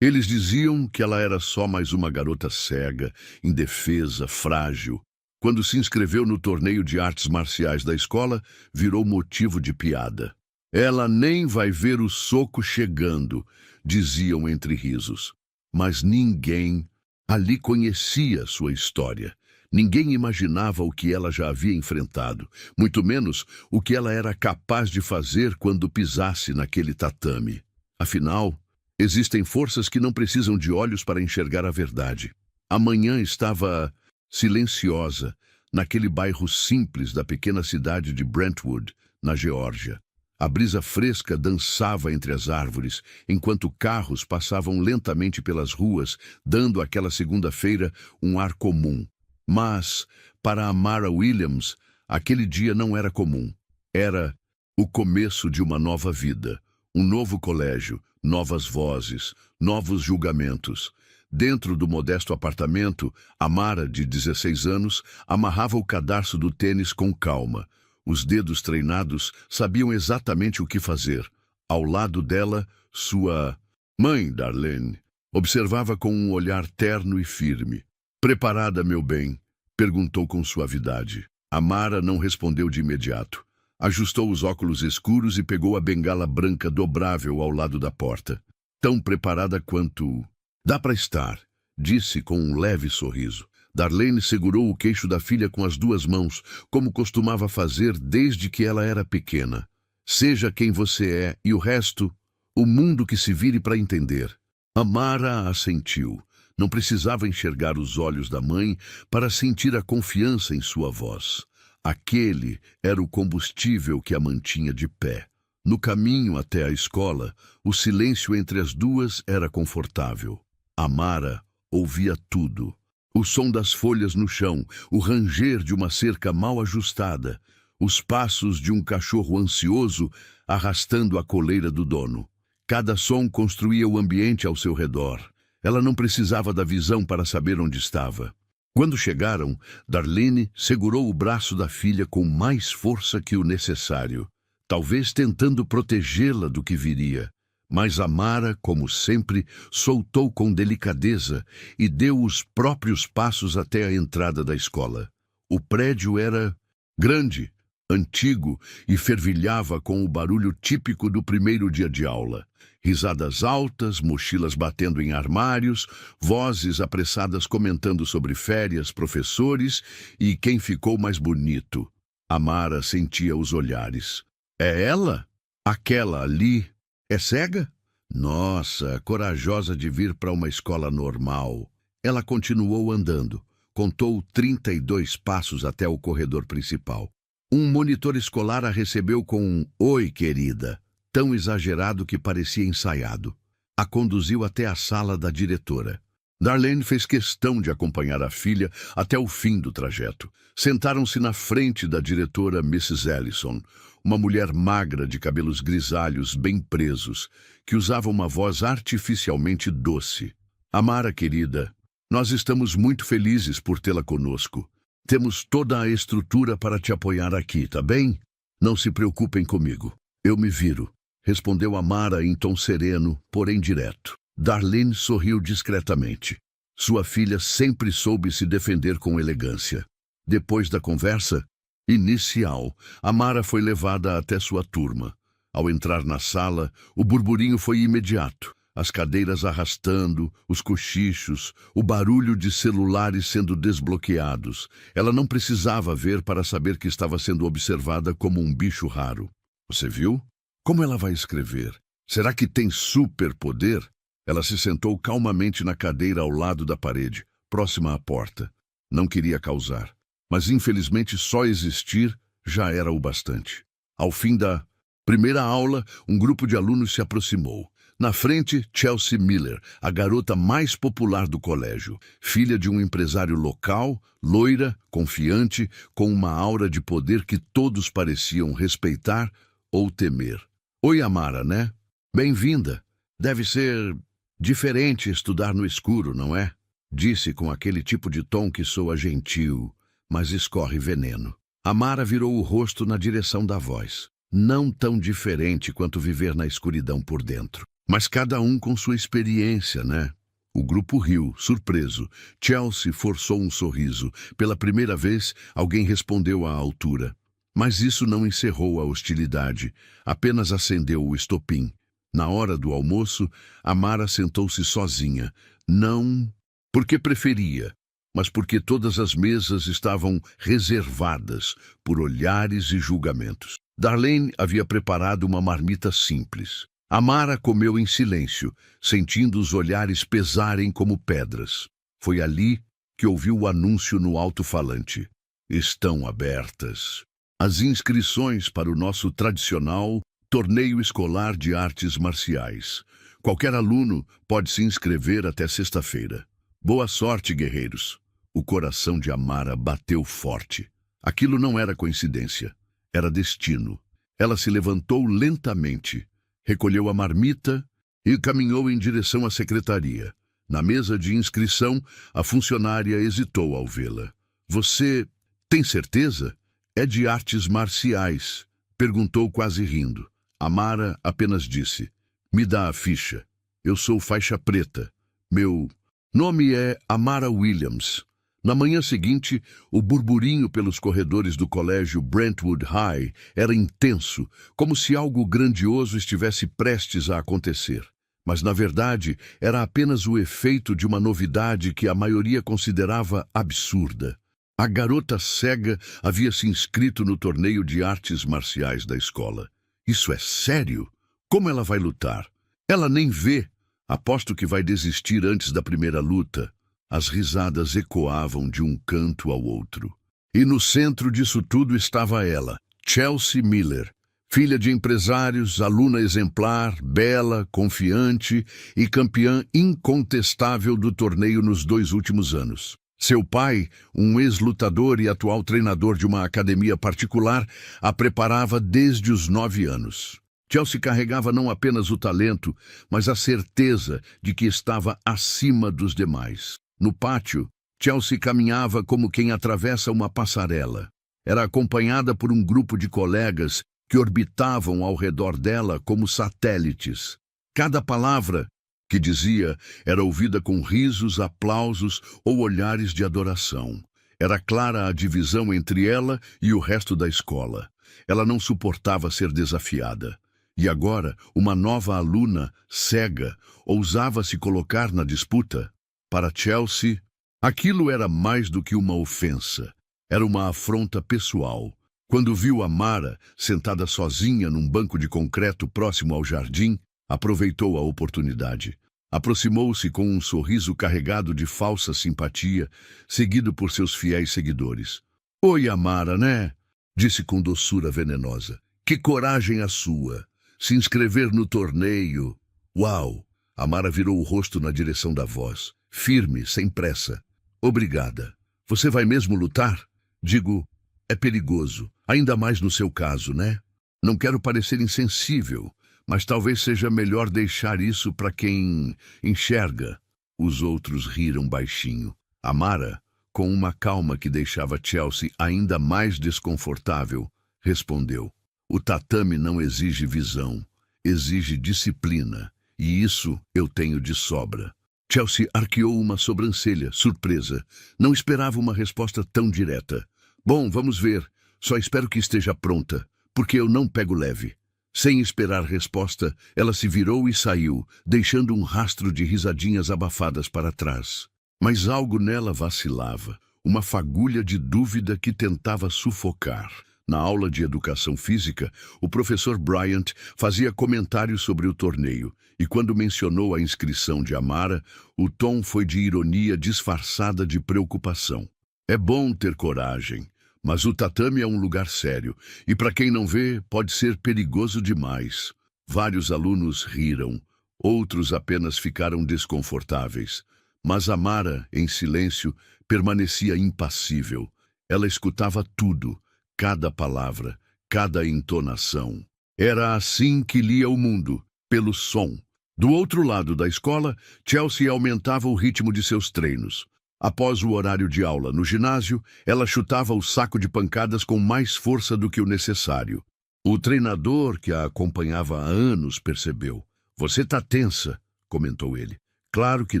Eles diziam que ela era só mais uma garota cega, indefesa, frágil. Quando se inscreveu no torneio de artes marciais da escola, virou motivo de piada. Ela nem vai ver o soco chegando, diziam entre risos. Mas ninguém ali conhecia sua história. Ninguém imaginava o que ela já havia enfrentado, muito menos o que ela era capaz de fazer quando pisasse naquele tatame. Afinal, existem forças que não precisam de olhos para enxergar a verdade. A manhã estava silenciosa, naquele bairro simples da pequena cidade de Brentwood, na Geórgia. A brisa fresca dançava entre as árvores, enquanto carros passavam lentamente pelas ruas, dando àquela segunda-feira um ar comum. Mas, para Amara Williams, aquele dia não era comum. Era o começo de uma nova vida, um novo colégio, novas vozes, novos julgamentos. Dentro do modesto apartamento, Amara, de 16 anos, amarrava o cadarço do tênis com calma. Os dedos treinados sabiam exatamente o que fazer. Ao lado dela, sua mãe, Darlene, observava com um olhar terno e firme. "Preparada, meu bem?" perguntou com suavidade. Amara não respondeu de imediato. Ajustou os óculos escuros e pegou a bengala branca dobrável ao lado da porta. "Tão preparada quanto... Dá para estar", disse com um leve sorriso. Darlene segurou o queixo da filha com as duas mãos, como costumava fazer desde que ela era pequena. "Seja quem você é e o resto, o mundo que se vire para entender." Amara assentiu. Não precisava enxergar os olhos da mãe para sentir a confiança em sua voz. Aquele era o combustível que a mantinha de pé. No caminho até a escola, o silêncio entre as duas era confortável. Amara ouvia tudo. O som das folhas no chão, o ranger de uma cerca mal ajustada, os passos de um cachorro ansioso arrastando a coleira do dono. Cada som construía o ambiente ao seu redor. Ela não precisava da visão para saber onde estava. Quando chegaram, Darlene segurou o braço da filha com mais força que o necessário, talvez tentando protegê-la do que viria. Mas Amara, como sempre, soltou com delicadeza e deu os próprios passos até a entrada da escola. O prédio era grande, antigo e fervilhava com o barulho típico do primeiro dia de aula. Risadas altas, mochilas batendo em armários, vozes apressadas comentando sobre férias, professores e quem ficou mais bonito. Amara sentia os olhares. "É ela? Aquela ali? É cega? Nossa, corajosa de vir para uma escola normal." Ela continuou andando. Contou 32 passos até o corredor principal. Um monitor escolar a recebeu com um "Oi, querida", tão exagerado que parecia ensaiado. A conduziu até a sala da diretora. Darlene fez questão de acompanhar a filha até o fim do trajeto. Sentaram-se na frente da diretora Mrs. Ellison, uma mulher magra de cabelos grisalhos bem presos, que usava uma voz artificialmente doce. "Amara, querida, nós estamos muito felizes por tê-la conosco. Temos toda a estrutura para te apoiar aqui, tá bem? Não se preocupem comigo. Eu me viro", respondeu Amara em tom sereno, porém direto. Darlene sorriu discretamente. Sua filha sempre soube se defender com elegância. Depois da conversa inicial, Amara foi levada até sua turma. Ao entrar na sala, o burburinho foi imediato. As cadeiras arrastando, os cochichos, o barulho de celulares sendo desbloqueados. Ela não precisava ver para saber que estava sendo observada como um bicho raro. "Você viu? Como ela vai escrever? Será que tem superpoder?" Ela se sentou calmamente na cadeira ao lado da parede, próxima à porta. Não queria causar, mas infelizmente só existir já era o bastante. Ao fim da primeira aula, um grupo de alunos se aproximou. Na frente, Chelsea Miller, a garota mais popular do colégio, filha de um empresário local, loira, confiante, com uma aura de poder que todos pareciam respeitar ou temer. "Oi, Amara, né? Bem-vinda. Deve ser diferente estudar no escuro, não é?" Disse com aquele tipo de tom que soa gentil, mas escorre veneno. Amara virou o rosto na direção da voz. "Não tão diferente quanto viver na escuridão por dentro. Mas cada um com sua experiência, né? O grupo riu, surpreso. Chelsea forçou um sorriso. Pela primeira vez, alguém respondeu à altura. Mas isso não encerrou a hostilidade, apenas acendeu o estopim. Na hora do almoço, Amara sentou-se sozinha. Não porque preferia, mas porque todas as mesas estavam reservadas por olhares e julgamentos. Darlene havia preparado uma marmita simples. Amara comeu em silêncio, sentindo os olhares pesarem como pedras. Foi ali que ouviu o anúncio no alto-falante. Estão abertas as inscrições para o nosso tradicional Torneio Escolar de Artes Marciais. Qualquer aluno pode se inscrever até sexta-feira. Boa sorte, guerreiros. O coração de Amara bateu forte. Aquilo não era coincidência, era destino. Ela se levantou lentamente, recolheu a marmita e caminhou em direção à secretaria. Na mesa de inscrição, a funcionária hesitou ao vê-la. Você tem certeza? É de artes marciais, perguntou quase rindo. Amara apenas disse, me dá a ficha. Eu sou faixa preta. Meu nome é Amara Williams. Na manhã seguinte, o burburinho pelos corredores do colégio Brentwood High era intenso, como se algo grandioso estivesse prestes a acontecer. Mas, na verdade, era apenas o efeito de uma novidade que a maioria considerava absurda. A garota cega havia se inscrito no torneio de artes marciais da escola. Isso é sério? Como ela vai lutar? Ela nem vê. Aposto que vai desistir antes da primeira luta. As risadas ecoavam de um canto ao outro. E no centro disso tudo estava ela, Chelsea Miller, filha de empresários, aluna exemplar, bela, confiante e campeã incontestável do torneio nos 2 últimos anos. Seu pai, um ex-lutador e atual treinador de uma academia particular, a preparava desde os 9 anos. Chelsea carregava não apenas o talento, mas a certeza de que estava acima dos demais. No pátio, Chelsea caminhava como quem atravessa uma passarela. Era acompanhada por um grupo de colegas que orbitavam ao redor dela como satélites. Cada palavra que dizia era ouvida com risos, aplausos ou olhares de adoração. Era clara a divisão entre ela e o resto da escola. Ela não suportava ser desafiada. E agora, uma nova aluna, cega, ousava se colocar na disputa. Para Chelsea, aquilo era mais do que uma ofensa. Era uma afronta pessoal. Quando viu Amara sentada sozinha num banco de concreto próximo ao jardim, aproveitou a oportunidade. Aproximou-se com um sorriso carregado de falsa simpatia, seguido por seus fiéis seguidores. Oi, Amara, né? Disse com doçura venenosa. Que coragem a sua! Se inscrever no torneio. Uau! Amara virou o rosto na direção da voz. Firme, sem pressa. Obrigada. Você vai mesmo lutar? Digo, é perigoso. Ainda mais no seu caso, né? Não quero parecer insensível, mas talvez seja melhor deixar isso para quem enxerga. Os outros riram baixinho. Amara, com uma calma que deixava Chelsea ainda mais desconfortável, respondeu. O tatame não exige visão, exige disciplina, e isso eu tenho de sobra. Chelsea arqueou uma sobrancelha, surpresa. Não esperava uma resposta tão direta. Bom, vamos ver. Só espero que esteja pronta, porque eu não pego leve. Sem esperar resposta, ela se virou e saiu, deixando um rastro de risadinhas abafadas para trás. Mas algo nela vacilava, uma fagulha de dúvida que tentava sufocar. Na aula de educação física, o professor Bryant fazia comentários sobre o torneio, e quando mencionou a inscrição de Amara, o tom foi de ironia disfarçada de preocupação. É bom ter coragem, mas o tatame é um lugar sério, e para quem não vê, pode ser perigoso demais. Vários alunos riram, outros apenas ficaram desconfortáveis. Mas Amara, em silêncio, permanecia impassível. Ela escutava tudo, cada palavra, cada entonação. Era assim que lia o mundo, pelo som. Do outro lado da escola, Chelsea aumentava o ritmo de seus treinos. Após o horário de aula no ginásio, ela chutava o saco de pancadas com mais força do que o necessário. O treinador, que a acompanhava há anos, percebeu. Você tá tensa, comentou ele. Claro que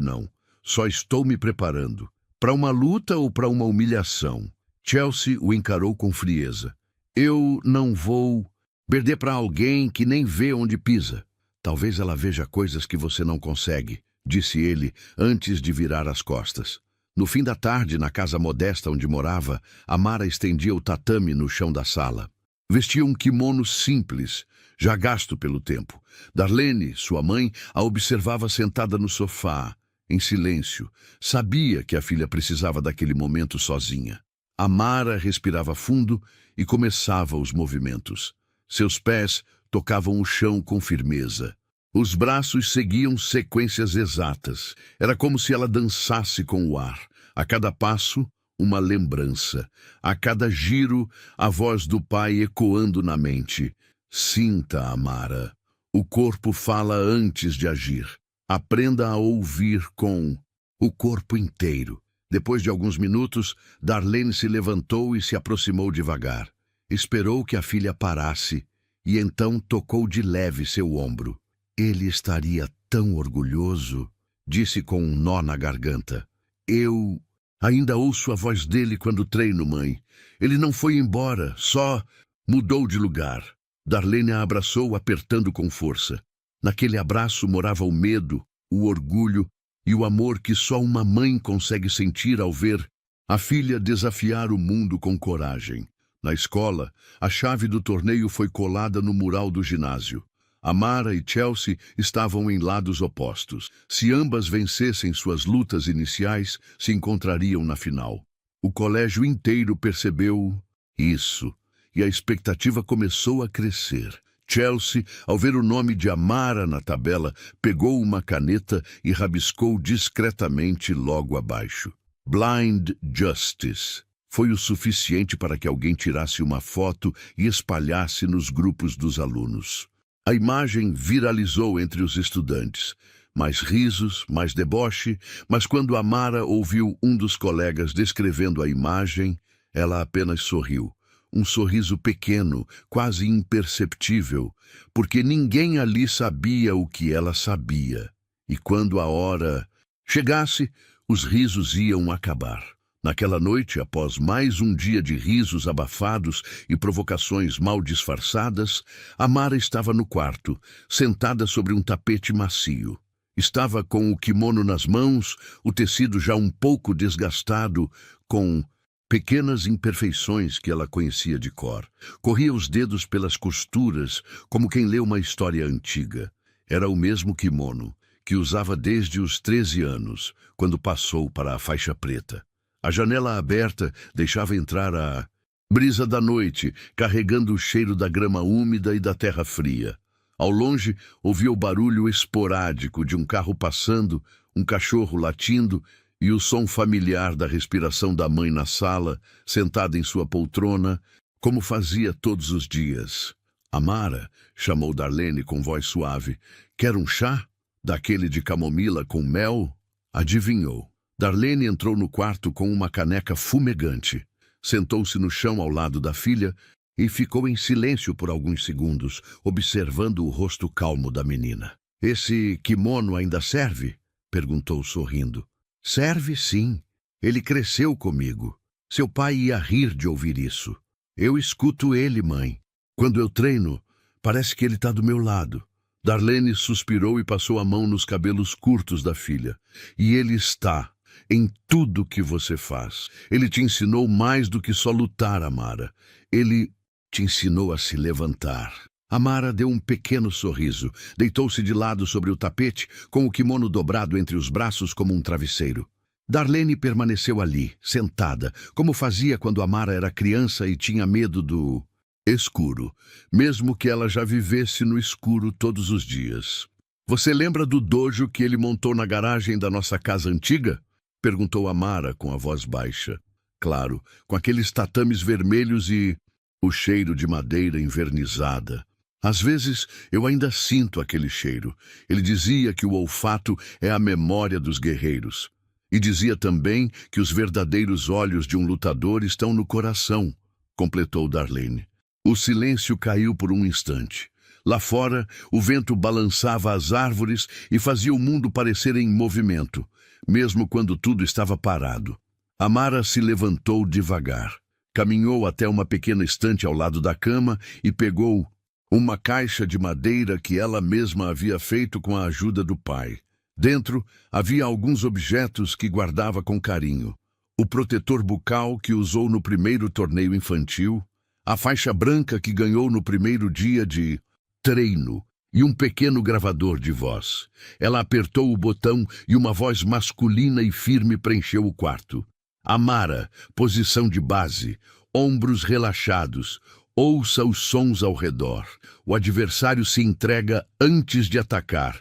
não. Só estou me preparando. Para uma luta ou para uma humilhação? Chelsea o encarou com frieza. Eu não vou perder para alguém que nem vê onde pisa. Talvez ela veja coisas que você não consegue, disse ele antes de virar as costas. No fim da tarde, na casa modesta onde morava, Amara estendia o tatame no chão da sala. Vestia um kimono simples, já gasto pelo tempo. Darlene, sua mãe, a observava sentada no sofá, em silêncio. Sabia que a filha precisava daquele momento sozinha. Amara respirava fundo e começava os movimentos. Seus pés tocavam o chão com firmeza. Os braços seguiam sequências exatas. Era como se ela dançasse com o ar. A cada passo, uma lembrança. A cada giro, a voz do pai ecoando na mente. Sinta, Amara. O corpo fala antes de agir. Aprenda a ouvir com o corpo inteiro. Depois de alguns minutos, Darlene se levantou e se aproximou devagar. Esperou que a filha parasse e então tocou de leve seu ombro. Ele estaria tão orgulhoso, disse com um nó na garganta. Eu ainda ouço a voz dele quando treino, mãe. Ele não foi embora, só mudou de lugar. Darlene a abraçou, apertando com força. Naquele abraço morava o medo, o orgulho e o amor que só uma mãe consegue sentir ao ver a filha desafiar o mundo com coragem. Na escola, a chave do torneio foi colada no mural do ginásio. Amara e Chelsea estavam em lados opostos. Se ambas vencessem suas lutas iniciais, se encontrariam na final. O colégio inteiro percebeu isso, e a expectativa começou a crescer. Chelsea, ao ver o nome de Amara na tabela, pegou uma caneta e rabiscou discretamente logo abaixo. Blind Justice. Foi o suficiente para que alguém tirasse uma foto e espalhasse nos grupos dos alunos. A imagem viralizou entre os estudantes. Mais risos, mais deboche, mas quando Amara ouviu um dos colegas descrevendo a imagem, ela apenas sorriu. Um sorriso pequeno, quase imperceptível, porque ninguém ali sabia o que ela sabia. E quando a hora chegasse, os risos iam acabar. Naquela noite, após mais um dia de risos abafados e provocações mal disfarçadas, Amara estava no quarto, sentada sobre um tapete macio. Estava com o kimono nas mãos, o tecido já um pouco desgastado, com pequenas imperfeições que ela conhecia de cor. Corria os dedos pelas costuras, como quem lê uma história antiga. Era o mesmo kimono, que usava desde os 13 anos, quando passou para a faixa preta. A janela aberta deixava entrar a brisa da noite, carregando o cheiro da grama úmida e da terra fria. Ao longe, ouvia o barulho esporádico de um carro passando, um cachorro latindo e o som familiar da respiração da mãe na sala, sentada em sua poltrona, como fazia todos os dias. Amara, chamou Darlene com voz suave. Quer um chá? Daquele de camomila com mel? Adivinhou. Darlene entrou no quarto com uma caneca fumegante. Sentou-se no chão ao lado da filha e ficou em silêncio por alguns segundos, observando o rosto calmo da menina. Esse kimono ainda serve? Perguntou sorrindo. Serve, sim. Ele cresceu comigo. Seu pai ia rir de ouvir isso. Eu escuto ele, mãe. Quando eu treino, parece que ele está do meu lado. Darlene suspirou e passou a mão nos cabelos curtos da filha. E ele está em tudo que você faz. Ele te ensinou mais do que só lutar, Amara. Ele te ensinou a se levantar. Amara deu um pequeno sorriso, deitou-se de lado sobre o tapete, com o kimono dobrado entre os braços como um travesseiro. Darlene permaneceu ali, sentada, como fazia quando Amara era criança e tinha medo do escuro, mesmo que ela já vivesse no escuro todos os dias. Você lembra do dojo que ele montou na garagem da nossa casa antiga? Perguntou Amara com a voz baixa. Claro, com aqueles tatames vermelhos e o cheiro de madeira envernizada. Às vezes, eu ainda sinto aquele cheiro. Ele dizia que o olfato é a memória dos guerreiros. E dizia também que os verdadeiros olhos de um lutador estão no coração, completou Darlene. O silêncio caiu por um instante. Lá fora, o vento balançava as árvores e fazia o mundo parecer em movimento, mesmo quando tudo estava parado. Amara se levantou devagar, caminhou até uma pequena estante ao lado da cama e pegou uma caixa de madeira que ela mesma havia feito com a ajuda do pai. Dentro havia alguns objetos que guardava com carinho. O protetor bucal que usou no primeiro torneio infantil, a faixa branca que ganhou no primeiro dia de treino e um pequeno gravador de voz. Ela apertou o botão e uma voz masculina e firme preencheu o quarto. Amara, posição de base, ombros relaxados, ouça os sons ao redor. O adversário se entrega antes de atacar.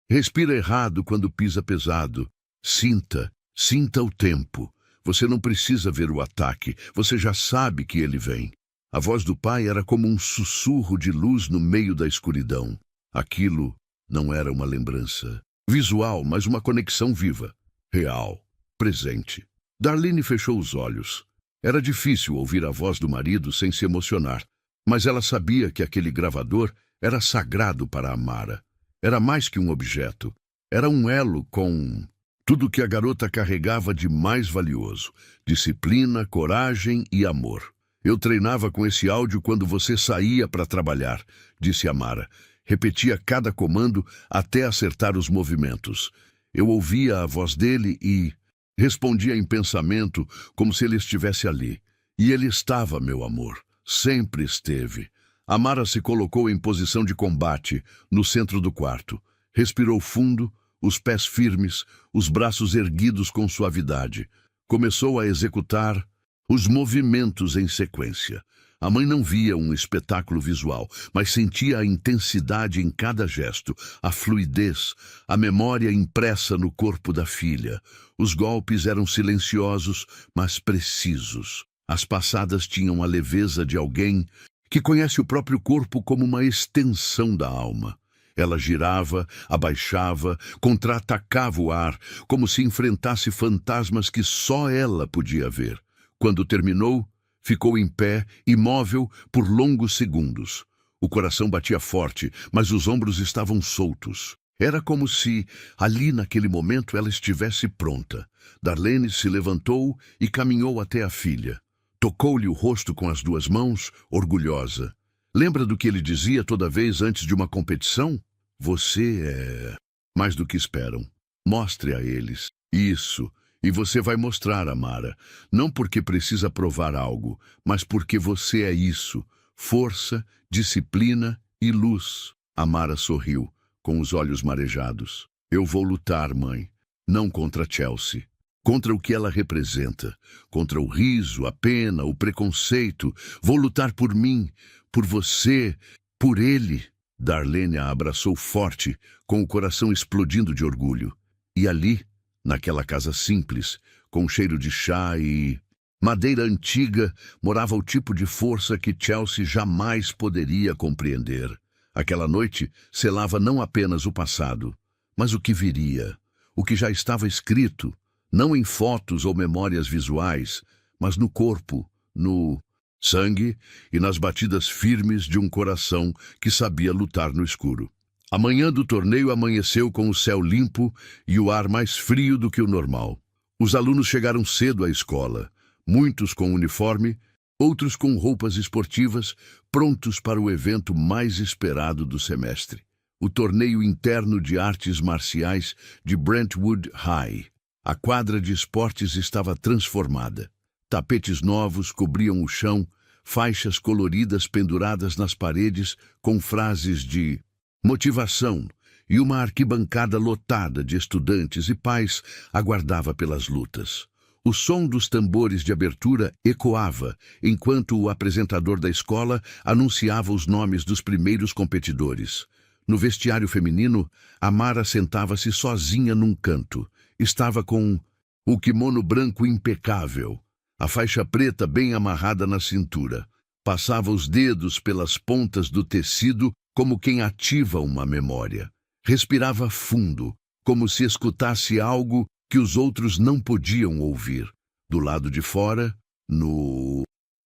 Respira errado quando pisa pesado. Sinta o tempo. Você não precisa ver o ataque, você já sabe que ele vem. A voz do pai era como um sussurro de luz no meio da escuridão. Aquilo não era uma lembrança visual, mas uma conexão viva, real, presente. Darlene fechou os olhos. Era difícil ouvir a voz do marido sem se emocionar, mas ela sabia que aquele gravador era sagrado para Amara. Era mais que um objeto. Era um elo com tudo que a garota carregava de mais valioso: disciplina, coragem e amor. Eu treinava com esse áudio quando você saía para trabalhar, disse Amara. Repetia cada comando até acertar os movimentos. Eu ouvia a voz dele e respondia em pensamento como se ele estivesse ali. E ele estava, meu amor. Sempre esteve. Amara se colocou em posição de combate, no centro do quarto. Respirou fundo, os pés firmes, os braços erguidos com suavidade. Começou a executar os movimentos em sequência. A mãe não via um espetáculo visual, mas sentia a intensidade em cada gesto, a fluidez, a memória impressa no corpo da filha. Os golpes eram silenciosos, mas precisos. As passadas tinham a leveza de alguém que conhece o próprio corpo como uma extensão da alma. Ela girava, abaixava, contra-atacava o ar, como se enfrentasse fantasmas que só ela podia ver. Quando terminou, ficou em pé, imóvel, por longos segundos. O coração batia forte, mas os ombros estavam soltos. Era como se, ali naquele momento, ela estivesse pronta. Darlene se levantou e caminhou até a filha. Tocou-lhe o rosto com as duas mãos, orgulhosa. Lembra do que ele dizia toda vez antes de uma competição? Você é mais do que esperam. Mostre a eles. Isso. E você vai mostrar, Amara, não porque precisa provar algo, mas porque você é isso, força, disciplina e luz. Amara sorriu, com os olhos marejados. Eu vou lutar, mãe, não contra Chelsea, contra o que ela representa, contra o riso, a pena, o preconceito. Vou lutar por mim, por você, por ele. Darlene a abraçou forte, com o coração explodindo de orgulho. E ali, naquela casa simples, com cheiro de chá e madeira antiga, morava o tipo de força que Chelsea jamais poderia compreender. Aquela noite selava não apenas o passado, mas o que viria, o que já estava escrito, não em fotos ou memórias visuais, mas no corpo, no sangue e nas batidas firmes de um coração que sabia lutar no escuro. A manhã do torneio amanheceu com o céu limpo e o ar mais frio do que o normal. Os alunos chegaram cedo à escola, muitos com uniforme, outros com roupas esportivas, prontos para o evento mais esperado do semestre, o torneio interno de artes marciais de Brentwood High. A quadra de esportes estava transformada. Tapetes novos cobriam o chão, faixas coloridas penduradas nas paredes com frases de motivação, e uma arquibancada lotada de estudantes e pais aguardava pelas lutas. O som dos tambores de abertura ecoava, enquanto o apresentador da escola anunciava os nomes dos primeiros competidores. No vestiário feminino, Amara sentava-se sozinha num canto. Estava com o kimono branco impecável, a faixa preta bem amarrada na cintura. Passava os dedos pelas pontas do tecido como quem ativa uma memória. Respirava fundo, como se escutasse algo que os outros não podiam ouvir. Do lado de fora, no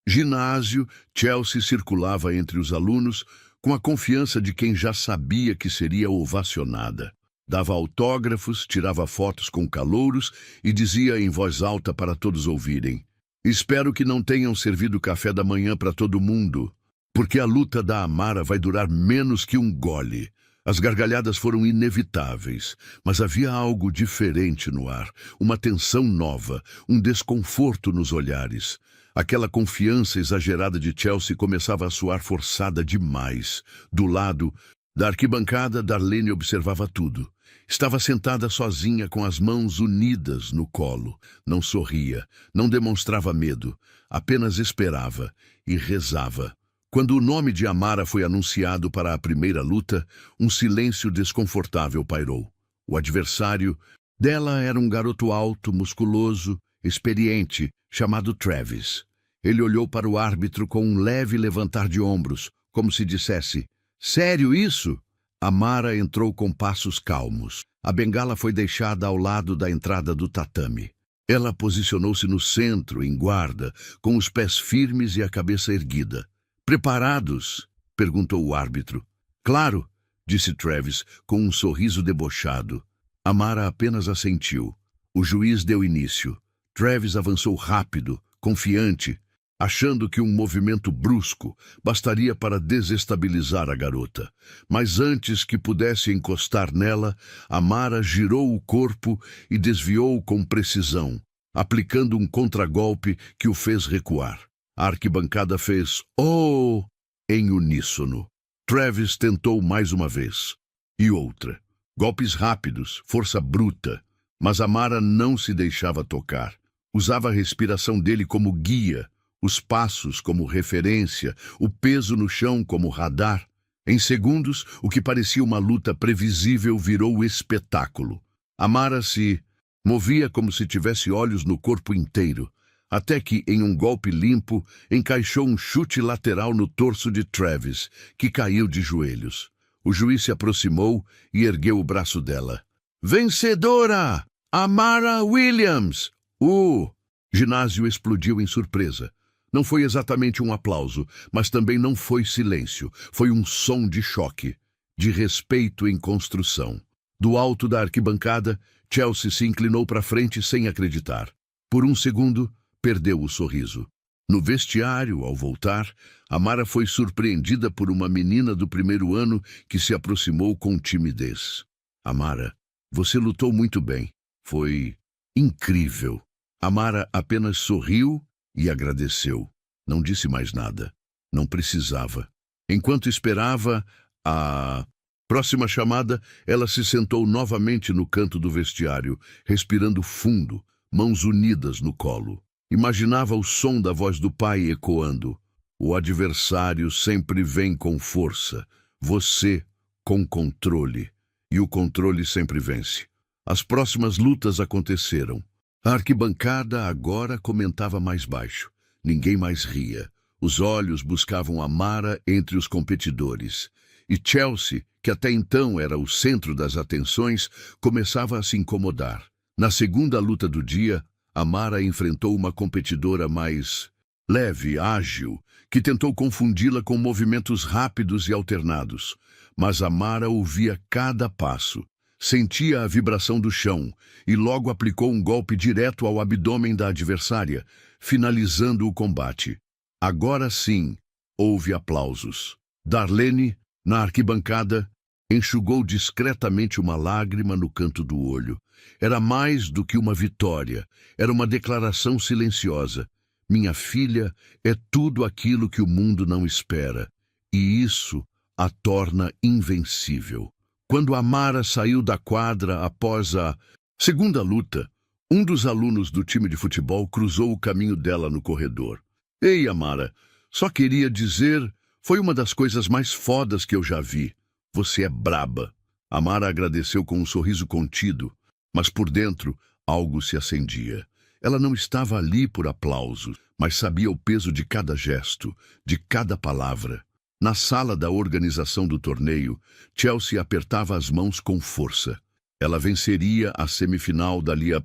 ginásio, Chelsea circulava entre os alunos com a confiança de quem já sabia que seria ovacionada. Dava autógrafos, tirava fotos com calouros e dizia em voz alta para todos ouvirem: "Espero que não tenham servido café da manhã para todo mundo, porque a luta da Amara vai durar menos que um gole." As gargalhadas foram inevitáveis, mas havia algo diferente no ar, uma tensão nova, um desconforto nos olhares. Aquela confiança exagerada de Chelsea começava a soar forçada demais. Do lado da arquibancada, Darlene observava tudo. Estava sentada sozinha com as mãos unidas no colo. Não sorria, não demonstrava medo, apenas esperava e rezava. Quando o nome de Amara foi anunciado para a primeira luta, um silêncio desconfortável pairou. O adversário dela era um garoto alto, musculoso, experiente, chamado Travis. Ele olhou para o árbitro com um leve levantar de ombros, como se dissesse: "Sério isso?" Amara entrou com passos calmos. A bengala foi deixada ao lado da entrada do tatame. Ela posicionou-se no centro, em guarda, com os pés firmes e a cabeça erguida. "Preparados?" perguntou o árbitro. "Claro", disse Travis, com um sorriso debochado. Amara apenas assentiu. O juiz deu início. Travis avançou rápido, confiante, achando que um movimento brusco bastaria para desestabilizar a garota. Mas antes que pudesse encostar nela, Amara girou o corpo e desviou com precisão, aplicando um contragolpe que o fez recuar. A arquibancada fez "oh" em uníssono. Travis tentou mais uma vez. E outra. Golpes rápidos, força bruta. Mas Amara não se deixava tocar. Usava a respiração dele como guia, os passos como referência, o peso no chão como radar. Em segundos, o que parecia uma luta previsível virou espetáculo. Amara se movia como se tivesse olhos no corpo inteiro, até que, em um golpe limpo, encaixou um chute lateral no torso de Travis, que caiu de joelhos. O juiz se aproximou e ergueu o braço dela. "Vencedora! Amara Williams!" O ginásio explodiu em surpresa. Não foi exatamente um aplauso, mas também não foi silêncio. Foi um som de choque, de respeito em construção. Do alto da arquibancada, Chelsea se inclinou para frente sem acreditar. Por um segundo, perdeu o sorriso. No vestiário, ao voltar, Amara foi surpreendida por uma menina do primeiro ano que se aproximou com timidez. "Amara, você lutou muito bem. Foi incrível." Amara apenas sorriu e agradeceu. Não disse mais nada. Não precisava. Enquanto esperava a próxima chamada, ela se sentou novamente no canto do vestiário, respirando fundo, mãos unidas no colo. Imaginava o som da voz do pai ecoando. "O adversário sempre vem com força, você com controle, e o controle sempre vence." As próximas lutas aconteceram. A arquibancada agora comentava mais baixo. Ninguém mais ria. Os olhos buscavam Amara entre os competidores. E Chelsea, que até então era o centro das atenções, começava a se incomodar. Na segunda luta do dia, Amara enfrentou uma competidora mais leve, ágil, que tentou confundi-la com movimentos rápidos e alternados. Mas Amara ouvia cada passo, sentia a vibração do chão e logo aplicou um golpe direto ao abdômen da adversária, finalizando o combate. Agora sim, houve aplausos. Darlene, na arquibancada, enxugou discretamente uma lágrima no canto do olho. Era mais do que uma vitória, era uma declaração silenciosa. "Minha filha é tudo aquilo que o mundo não espera, e isso a torna invencível." Quando Amara saiu da quadra após a segunda luta, um dos alunos do time de futebol cruzou o caminho dela no corredor. "Ei, Amara, só queria dizer, foi uma das coisas mais fodas que eu já vi. Você é braba." Amara agradeceu com um sorriso contido, mas por dentro algo se acendia. Ela não estava ali por aplausos, mas sabia o peso de cada gesto, de cada palavra. Na sala da organização do torneio, Chelsea apertava as mãos com força. Ela venceria a semifinal dali a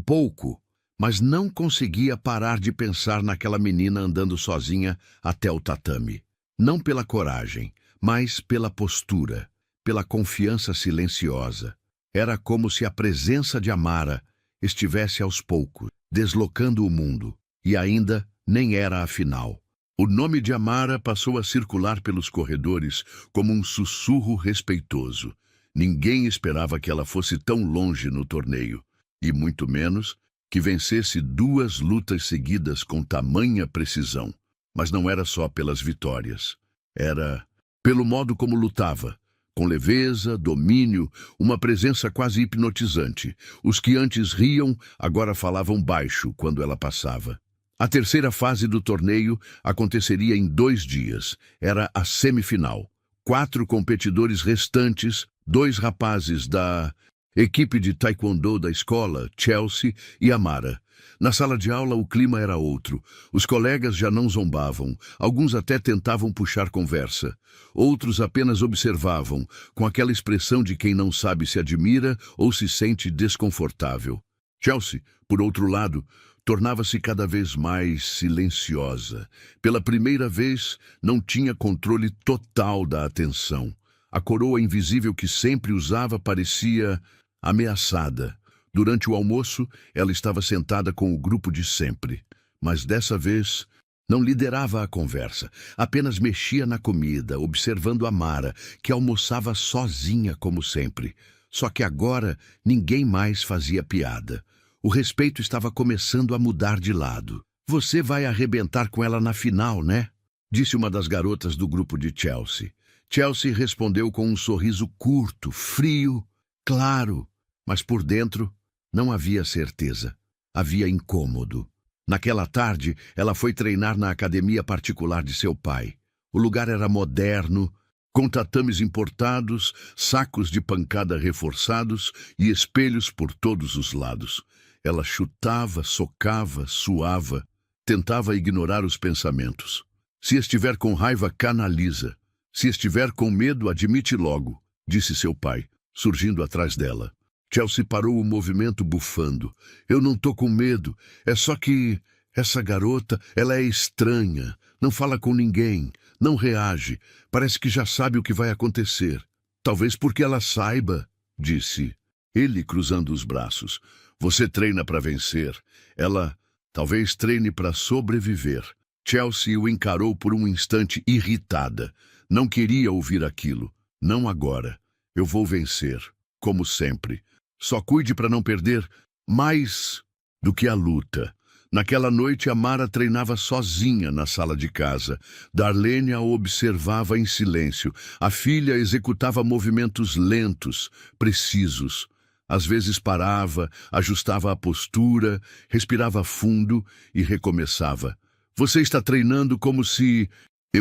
pouco, mas não conseguia parar de pensar naquela menina andando sozinha até o tatame. Não pela coragem, mas pela postura, pela confiança silenciosa. Era como se a presença de Amara estivesse aos poucos, deslocando o mundo, e ainda nem era a final. O nome de Amara passou a circular pelos corredores como um sussurro respeitoso. Ninguém esperava que ela fosse tão longe no torneio, e muito menos que vencesse 2 lutas seguidas com tamanha precisão. Mas não era só pelas vitórias. Era pelo modo como lutava, com leveza, domínio, uma presença quase hipnotizante. Os que antes riam, agora falavam baixo quando ela passava. A terceira fase do torneio aconteceria em 2 dias. Era a semifinal. 4 competidores restantes, 2 rapazes da equipe de taekwondo da escola, Chelsea e Amara. Na sala de aula o clima era outro. Os colegas já não zombavam, alguns até tentavam puxar conversa. Outros apenas observavam, com aquela expressão de quem não sabe se admira ou se sente desconfortável. Chelsea, por outro lado, tornava-se cada vez mais silenciosa. Pela primeira vez, não tinha controle total da atenção. A coroa invisível que sempre usava parecia ameaçada. Durante o almoço, ela estava sentada com o grupo de sempre, mas dessa vez não liderava a conversa, apenas mexia na comida, observando Amara, que almoçava sozinha como sempre. Só que agora ninguém mais fazia piada. O respeito estava começando a mudar de lado. "Você vai arrebentar com ela na final, né?" disse uma das garotas do grupo de Chelsea. Chelsea respondeu com um sorriso curto, frio, claro, mas por dentro não havia certeza. Havia incômodo. Naquela tarde, ela foi treinar na academia particular de seu pai. O lugar era moderno, com tatames importados, sacos de pancada reforçados e espelhos por todos os lados. Ela chutava, socava, suava, tentava ignorar os pensamentos. Se estiver com raiva, canaliza. Se estiver com medo, admite logo, disse seu pai, surgindo atrás dela. Chelsea parou o movimento bufando. "Eu não tô com medo, é só que essa garota, ela é estranha, não fala com ninguém, não reage, parece que já sabe o que vai acontecer." "Talvez porque ela saiba", disse ele, cruzando os braços. "Você treina para vencer, ela talvez treine para sobreviver." Chelsea o encarou por um instante irritada. Não queria ouvir aquilo. "Não agora. Eu vou vencer, como sempre. Só cuide para não perder mais do que a luta." Naquela noite, Amara treinava sozinha na sala de casa. Darlene a observava em silêncio. A filha executava movimentos lentos, precisos. Às vezes parava, ajustava a postura, respirava fundo e recomeçava. "Você está treinando como se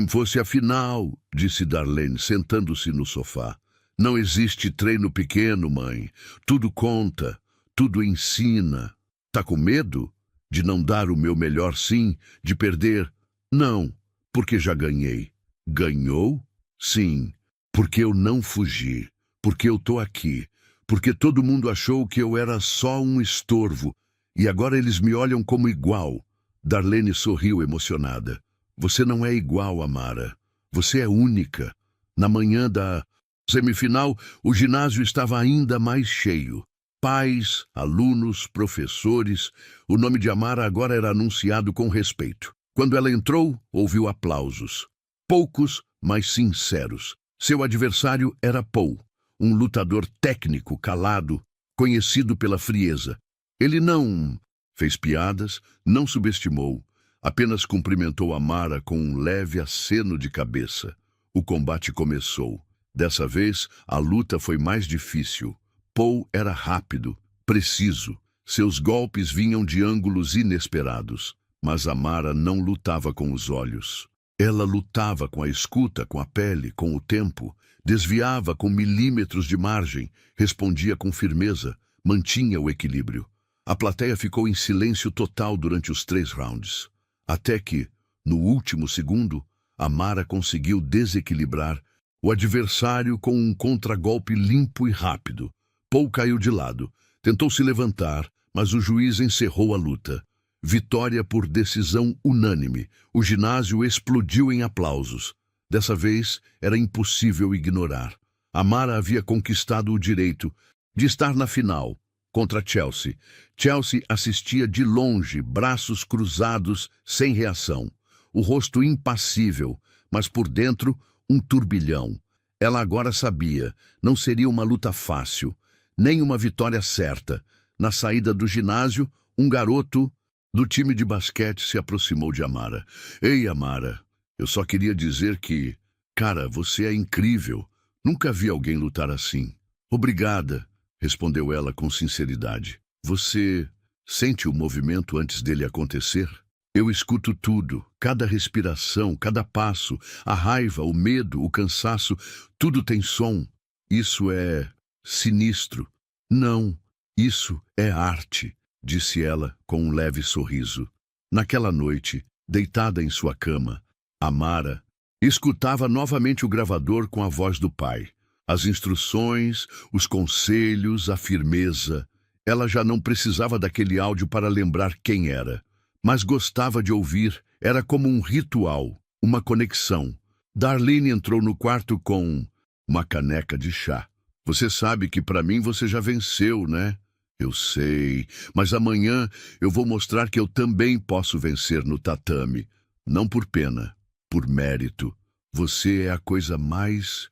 fosse a final", disse Darlene, sentando-se no sofá. "Não existe treino pequeno, mãe. Tudo conta, tudo ensina." "Tá com medo? De não dar o meu melhor, sim? De perder?" "Não, porque já ganhei." "Ganhou?" "Sim, porque eu não fugi. Porque eu tô aqui. Porque todo mundo achou que eu era só um estorvo. E agora eles me olham como igual." Darlene sorriu emocionada. "Você não é igual, Amara. Você é única." Na manhã da semifinal, o ginásio estava ainda mais cheio. Pais, alunos, professores. O nome de Amara agora era anunciado com respeito. Quando ela entrou, ouviu aplausos. Poucos, mas sinceros. Seu adversário era Paul, um lutador técnico, calado, conhecido pela frieza. Ele não fez piadas, não subestimou, apenas cumprimentou Amara com um leve aceno de cabeça. O combate começou. Dessa vez, a luta foi mais difícil. Paul era rápido, preciso. Seus golpes vinham de ângulos inesperados. Mas Amara não lutava com os olhos. Ela lutava com a escuta, com a pele, com o tempo. Desviava com milímetros de margem, respondia com firmeza, mantinha o equilíbrio. A plateia ficou em silêncio total durante os 3 rounds. Até que, no último segundo, Amara conseguiu desequilibrar o adversário com um contragolpe limpo e rápido. Paul caiu de lado, tentou se levantar, mas o juiz encerrou a luta. Vitória por decisão unânime. O ginásio explodiu em aplausos. Dessa vez, era impossível ignorar. Amara havia conquistado o direito de estar na final, contra Chelsea. Chelsea assistia de longe, braços cruzados, sem reação. O rosto impassível, mas por dentro, um turbilhão. Ela agora sabia, não seria uma luta fácil, nem uma vitória certa. Na saída do ginásio, um garoto do time de basquete se aproximou de Amara. Ei, Amara, eu só queria dizer que, cara, você é incrível. Nunca vi alguém lutar assim. Obrigada, respondeu ela com sinceridade. Você sente o movimento antes dele acontecer? Eu escuto tudo, cada respiração, cada passo, a raiva, o medo, o cansaço, tudo tem som. Isso é sinistro. Não, isso é arte, disse ela com um leve sorriso. Naquela noite, deitada em sua cama, Amara escutava novamente o gravador com a voz do pai. As instruções, os conselhos, a firmeza. Ela já não precisava daquele áudio para lembrar quem era, mas gostava de ouvir. Era como um ritual, uma conexão. Darlene entrou no quarto com uma caneca de chá. Você sabe que para mim você já venceu, né? Eu sei, mas amanhã eu vou mostrar que eu também posso vencer no tatame. Não por pena, por mérito. Você é a coisa mais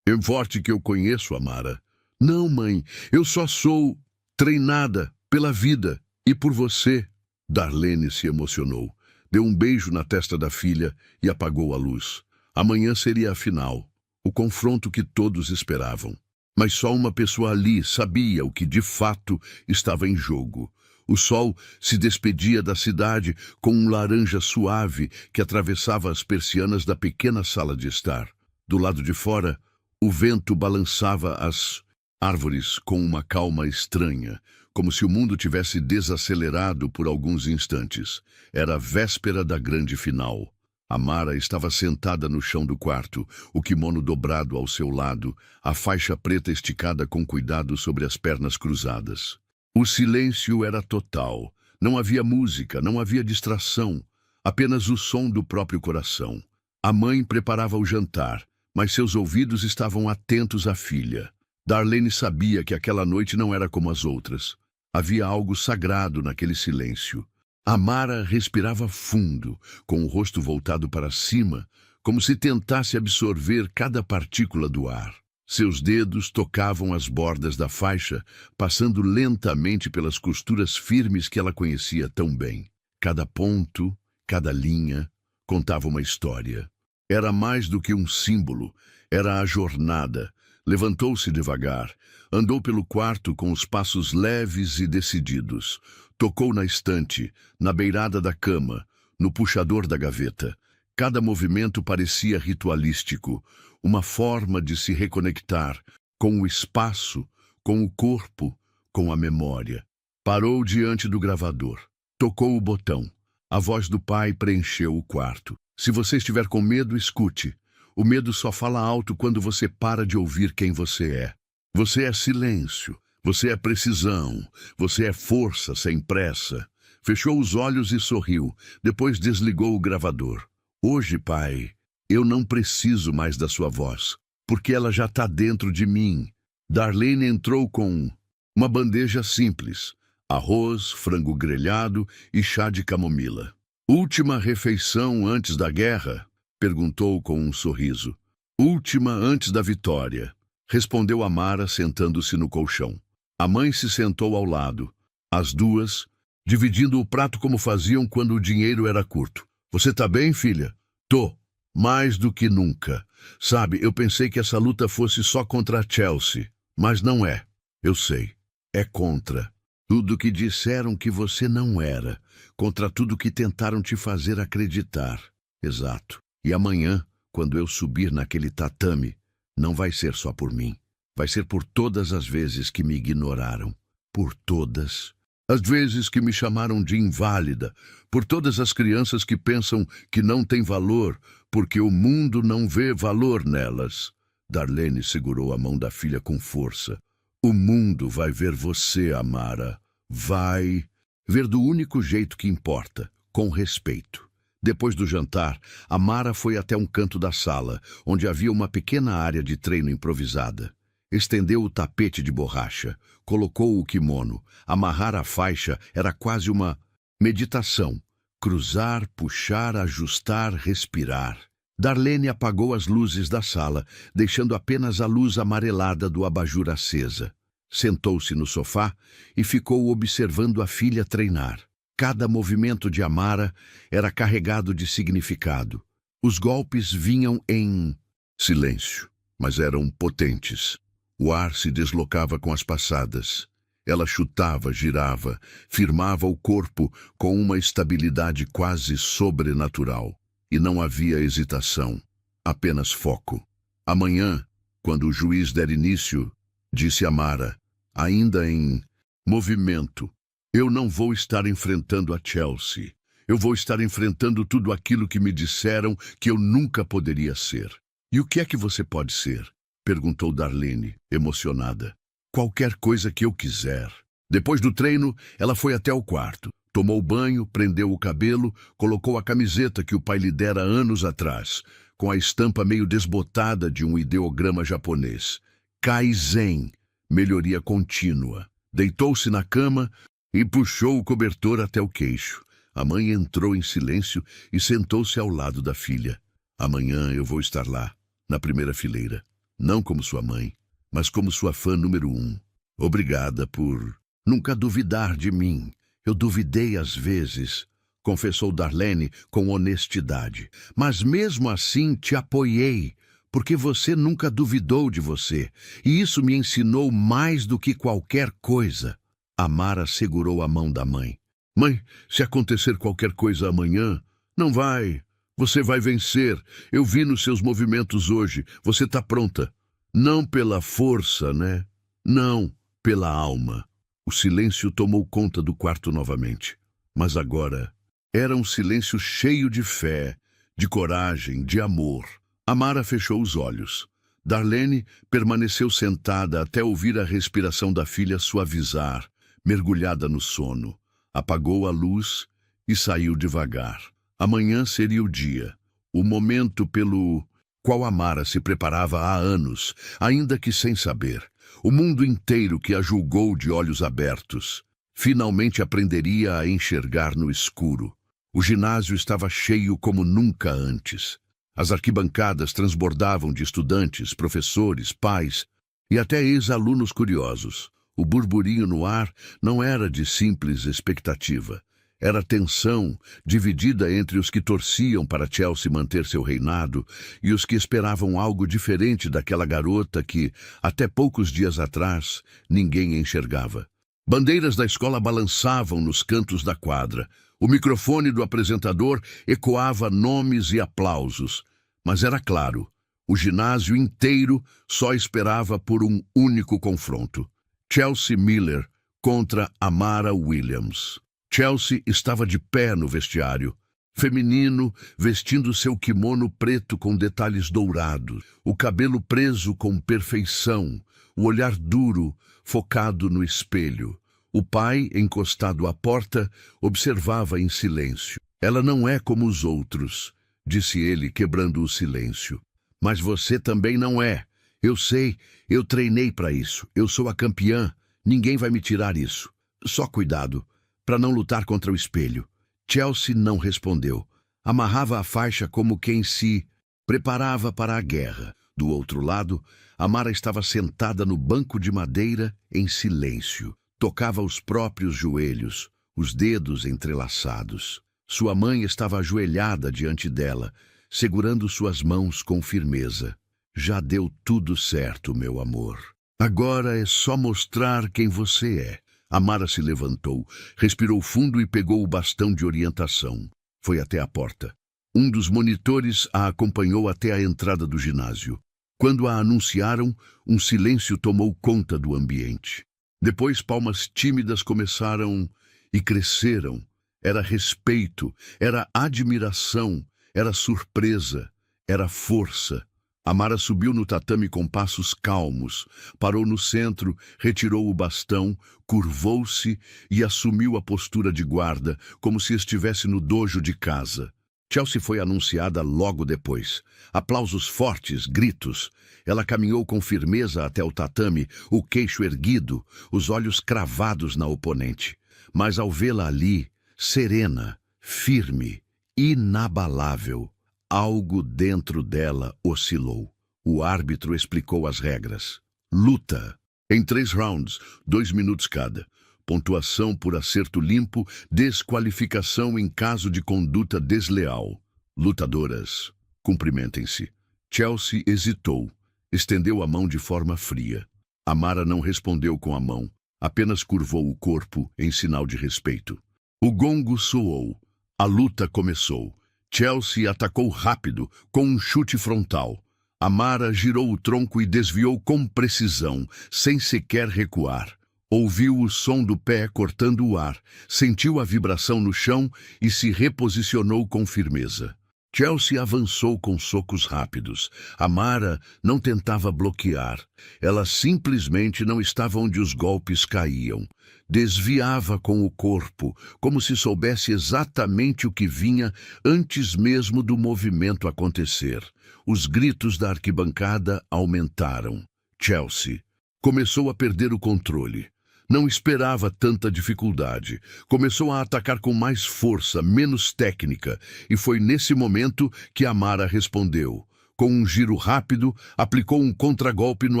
forte que eu conheço, Amara. Não, mãe, eu só sou treinada pela vida e por você. Darlene se emocionou. Deu um beijo na testa da filha e apagou a luz. Amanhã seria a final, o confronto que todos esperavam. Mas só uma pessoa ali sabia o que de fato estava em jogo. O sol se despedia da cidade com um laranja suave que atravessava as persianas da pequena sala de estar. Do lado de fora, o vento balançava as árvores com uma calma estranha, como se o mundo tivesse desacelerado por alguns instantes. Era a véspera da grande final. Amara estava sentada no chão do quarto, o kimono dobrado ao seu lado, a faixa preta esticada com cuidado sobre as pernas cruzadas. O silêncio era total. Não havia música, não havia distração, apenas o som do próprio coração. A mãe preparava o jantar, mas seus ouvidos estavam atentos à filha. Darlene sabia que aquela noite não era como as outras. Havia algo sagrado naquele silêncio. Amara respirava fundo, com o rosto voltado para cima, como se tentasse absorver cada partícula do ar. Seus dedos tocavam as bordas da faixa, passando lentamente pelas costuras firmes que ela conhecia tão bem. Cada ponto, cada linha, contava uma história. Era mais do que um símbolo, era a jornada. Levantou-se devagar, andou pelo quarto com os passos leves e decididos. Tocou na estante, na beirada da cama, no puxador da gaveta. Cada movimento parecia ritualístico, uma forma de se reconectar com o espaço, com o corpo, com a memória. Parou diante do gravador. Tocou o botão. A voz do pai preencheu o quarto. Se você estiver com medo, escute. O medo só fala alto quando você para de ouvir quem você é. Você é silêncio. Você é precisão, você é força sem pressa. Fechou os olhos e sorriu, depois desligou o gravador. Hoje, pai, eu não preciso mais da sua voz, porque ela já está dentro de mim. Darlene entrou com uma bandeja simples, arroz, frango grelhado e chá de camomila. Última refeição antes da guerra? Perguntou com um sorriso. Última antes da vitória, respondeu Amara sentando-se no colchão. A mãe se sentou ao lado, as duas, dividindo o prato como faziam quando o dinheiro era curto. Você tá bem, filha? Tô, mais do que nunca. Sabe, eu pensei que essa luta fosse só contra a Chelsea, mas não é. Eu sei, é contra tudo que disseram que você não era, contra tudo que tentaram te fazer acreditar. Exato. E amanhã, quando eu subir naquele tatame, não vai ser só por mim. Vai ser por todas as vezes que me ignoraram. Por todas. As vezes que me chamaram de inválida. Por todas as crianças que pensam que não têm valor, porque o mundo não vê valor nelas. Darlene segurou a mão da filha com força. O mundo vai ver você, Amara. Vai ver do único jeito que importa, com respeito. Depois do jantar, Amara foi até um canto da sala, onde havia uma pequena área de treino improvisada. Estendeu o tapete de borracha, colocou o kimono. Amarrar a faixa era quase uma meditação. Cruzar, puxar, ajustar, respirar. Darlene apagou as luzes da sala, deixando apenas a luz amarelada do abajur acesa. Sentou-se no sofá e ficou observando a filha treinar. Cada movimento de Amara era carregado de significado. Os golpes vinham em silêncio, mas eram potentes. O ar se deslocava com as passadas. Ela chutava, girava, firmava o corpo com uma estabilidade quase sobrenatural. E não havia hesitação, apenas foco. Amanhã, quando o juiz der início, disse Amara, ainda em movimento, eu não vou estar enfrentando a Chelsea. Eu vou estar enfrentando tudo aquilo que me disseram que eu nunca poderia ser. E o que é que você pode ser? Perguntou Darlene, emocionada. Qualquer coisa que eu quiser. Depois do treino, ela foi até o quarto. Tomou banho, prendeu o cabelo, colocou a camiseta que o pai lhe dera anos atrás, com a estampa meio desbotada de um ideograma japonês. Kaizen, melhoria contínua. Deitou-se na cama e puxou o cobertor até o queixo. A mãe entrou em silêncio e sentou-se ao lado da filha. Amanhã eu vou estar lá, na primeira fileira. Não como sua mãe, mas como sua fã número 1. Obrigada por nunca duvidar de mim. Eu duvidei às vezes, confessou Darlene com honestidade. Mas mesmo assim te apoiei, porque você nunca duvidou de você. E isso me ensinou mais do que qualquer coisa. Amara segurou a mão da mãe. Mãe, se acontecer qualquer coisa amanhã, não vai. Você vai vencer. Eu vi nos seus movimentos hoje. Você está pronta. Não pela força, né? Não, pela alma. O silêncio tomou conta do quarto novamente. Mas agora era um silêncio cheio de fé, de coragem, de amor. Amara fechou os olhos. Darlene permaneceu sentada até ouvir a respiração da filha suavizar, mergulhada no sono. Apagou a luz e saiu devagar. Amanhã seria o dia, o momento pelo qual Amara se preparava há anos, ainda que sem saber. O mundo inteiro que a julgou de olhos abertos, finalmente aprenderia a enxergar no escuro. O ginásio estava cheio como nunca antes. As arquibancadas transbordavam de estudantes, professores, pais e até ex-alunos curiosos. O burburinho no ar não era de simples expectativa. Era tensão, dividida entre os que torciam para Chelsea manter seu reinado e os que esperavam algo diferente daquela garota que, até poucos dias atrás, ninguém enxergava. Bandeiras da escola balançavam nos cantos da quadra. O microfone do apresentador ecoava nomes e aplausos. Mas era claro, o ginásio inteiro só esperava por um único confronto. Chelsea Miller contra Amara Williams. Chelsea estava de pé no vestiário, feminino, vestindo seu kimono preto com detalhes dourados, o cabelo preso com perfeição, o olhar duro, focado no espelho. O pai, encostado à porta, observava em silêncio. Ela não é como os outros, disse ele, quebrando o silêncio. Mas você também não é. Eu sei, eu treinei para isso. Eu sou a campeã. Ninguém vai me tirar isso. Só cuidado, para não lutar contra o espelho. Chelsea não respondeu. Amarrava a faixa como quem se preparava para a guerra. Do outro lado, Amara estava sentada no banco de madeira em silêncio. Tocava os próprios joelhos, os dedos entrelaçados. Sua mãe estava ajoelhada diante dela, segurando suas mãos com firmeza. Já deu tudo certo, meu amor. Agora é só mostrar quem você é. Amara se levantou, respirou fundo e pegou o bastão de orientação. Foi até a porta. Um dos monitores a acompanhou até a entrada do ginásio. Quando a anunciaram, um silêncio tomou conta do ambiente. Depois palmas tímidas começaram e cresceram. Era respeito, era admiração, era surpresa, era força. Amara subiu no tatame com passos calmos, parou no centro, retirou o bastão, curvou-se e assumiu a postura de guarda, como se estivesse no dojo de casa. Chelsea foi anunciada logo depois. Aplausos fortes, gritos. Ela caminhou com firmeza até o tatame, o queixo erguido, os olhos cravados na oponente. Mas ao vê-la ali, serena, firme, inabalável, algo dentro dela oscilou. O árbitro explicou as regras. Luta. Em 3 rounds, 2 minutos cada. Pontuação por acerto limpo, desqualificação em caso de conduta desleal. Lutadoras, cumprimentem-se. Chelsea hesitou, estendeu a mão de forma fria. Amara não respondeu com a mão, apenas curvou o corpo em sinal de respeito. O gongo soou. A luta começou. Chelsea atacou rápido, com um chute frontal. Amara girou o tronco e desviou com precisão, sem sequer recuar. Ouviu o som do pé cortando o ar, sentiu a vibração no chão e se reposicionou com firmeza. Chelsea avançou com socos rápidos. Amara não tentava bloquear. Ela simplesmente não estava onde os golpes caíam. Desviava com o corpo, como se soubesse exatamente o que vinha antes mesmo do movimento acontecer. Os gritos da arquibancada aumentaram. Chelsea começou a perder o controle. Não esperava tanta dificuldade. Começou a atacar com mais força, menos técnica, e foi nesse momento que Amara respondeu. Com um giro rápido, aplicou um contragolpe no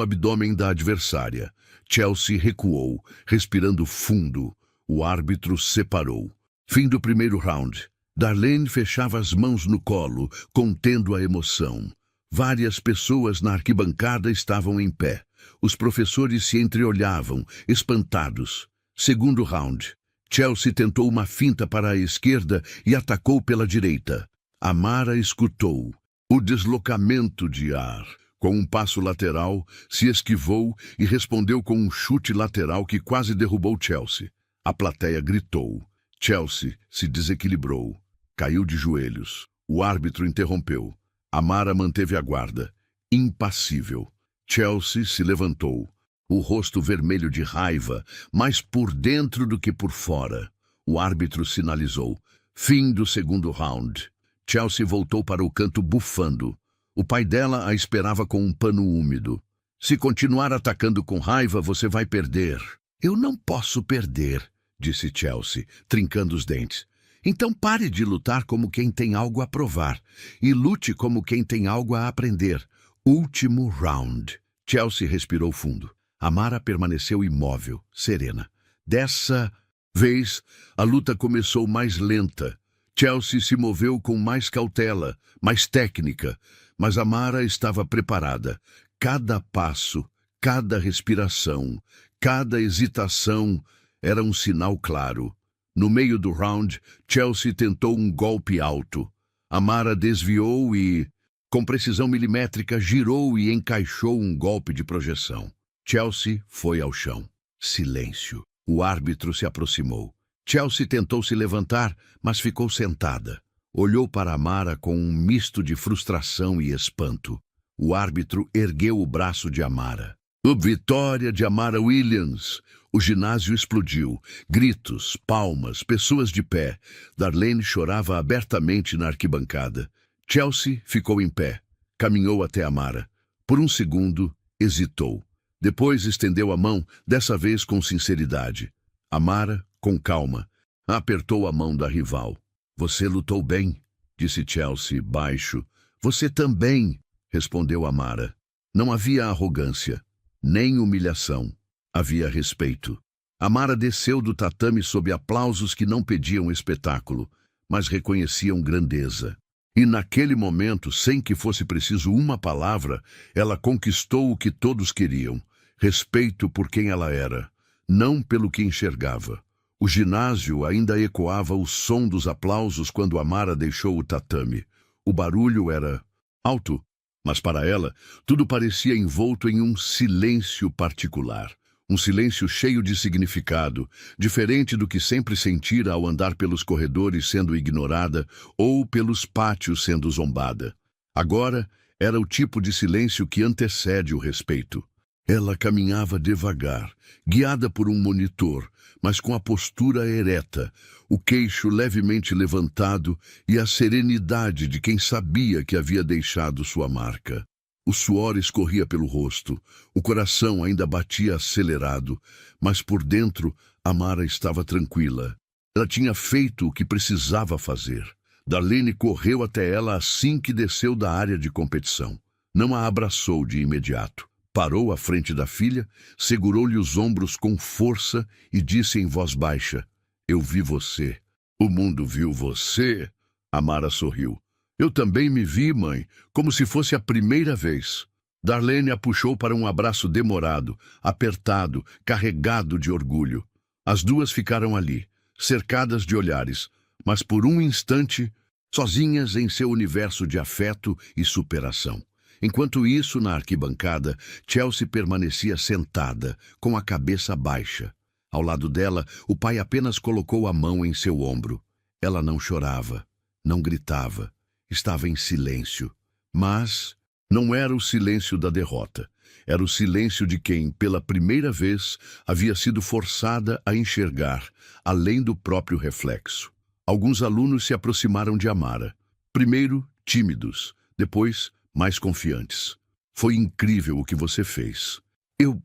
abdômen da adversária. Chelsea recuou, respirando fundo. O árbitro separou. Fim do primeiro round. Darlene fechava as mãos no colo, contendo a emoção. Várias pessoas na arquibancada estavam em pé. Os professores se entreolhavam, espantados. Segundo round. Chelsea tentou uma finta para a esquerda e atacou pela direita. Amara escutou. O deslocamento de ar. Com um passo lateral, se esquivou e respondeu com um chute lateral que quase derrubou Chelsea. A plateia gritou. Chelsea se desequilibrou. Caiu de joelhos. O árbitro interrompeu. Amara manteve a guarda, impassível. Chelsea se levantou, o rosto vermelho de raiva, mais por dentro do que por fora. O árbitro sinalizou. Fim do segundo round. Chelsea voltou para o canto bufando. O pai dela a esperava com um pano úmido. Se continuar atacando com raiva, você vai perder. Eu não posso perder, disse Chelsea, trincando os dentes. Então pare de lutar como quem tem algo a provar e lute como quem tem algo a aprender. Último round. Chelsea respirou fundo. Amara permaneceu imóvel, serena. Dessa vez, a luta começou mais lenta. Chelsea se moveu com mais cautela, mais técnica, mas Amara estava preparada. Cada passo, cada respiração, cada hesitação era um sinal claro. No meio do round, Chelsea tentou um golpe alto. Amara desviou e, com precisão milimétrica, girou e encaixou um golpe de projeção. Chelsea foi ao chão. Silêncio. O árbitro se aproximou. Chelsea tentou se levantar, mas ficou sentada. Olhou para Amara com um misto de frustração e espanto. O árbitro ergueu o braço de Amara. Vitória de Amara Williams! O ginásio explodiu. Gritos, palmas, pessoas de pé. Darlene chorava abertamente na arquibancada. Chelsea ficou em pé. Caminhou até Amara. Por um segundo, hesitou. Depois estendeu a mão, dessa vez com sinceridade. Amara, com calma, apertou a mão da rival. Você lutou bem, disse Chelsea, baixo. Você também, respondeu Amara. Não havia arrogância, nem humilhação. Havia respeito. Amara desceu do tatame sob aplausos que não pediam espetáculo, mas reconheciam grandeza. E naquele momento, sem que fosse preciso uma palavra, ela conquistou o que todos queriam. Respeito por quem ela era, não pelo que enxergava. O ginásio ainda ecoava o som dos aplausos quando Amara deixou o tatame. O barulho era alto, mas para ela, tudo parecia envolto em um silêncio particular. Um silêncio cheio de significado, diferente do que sempre sentira ao andar pelos corredores sendo ignorada ou pelos pátios sendo zombada. Agora, era o tipo de silêncio que antecede o respeito. Ela caminhava devagar, guiada por um monitor, mas com a postura ereta, o queixo levemente levantado e a serenidade de quem sabia que havia deixado sua marca. O suor escorria pelo rosto, o coração ainda batia acelerado, mas por dentro Amara estava tranquila. Ela tinha feito o que precisava fazer. Darlene correu até ela assim que desceu da área de competição. Não a abraçou de imediato. Parou à frente da filha, segurou-lhe os ombros com força e disse em voz baixa: "Eu vi você. O mundo viu você." Amara sorriu. "Eu também me vi, mãe, como se fosse a primeira vez." Darlene a puxou para um abraço demorado, apertado, carregado de orgulho. As duas ficaram ali, cercadas de olhares, mas por um instante, sozinhas em seu universo de afeto e superação. Enquanto isso, na arquibancada, Chelsea permanecia sentada, com a cabeça baixa. Ao lado dela, o pai apenas colocou a mão em seu ombro. Ela não chorava, não gritava, estava em silêncio. Mas não era o silêncio da derrota. Era o silêncio de quem, pela primeira vez, havia sido forçada a enxergar, além do próprio reflexo. Alguns alunos se aproximaram de Amara. Primeiro, tímidos, depois, mais confiantes. "Foi incrível o que você fez. Eu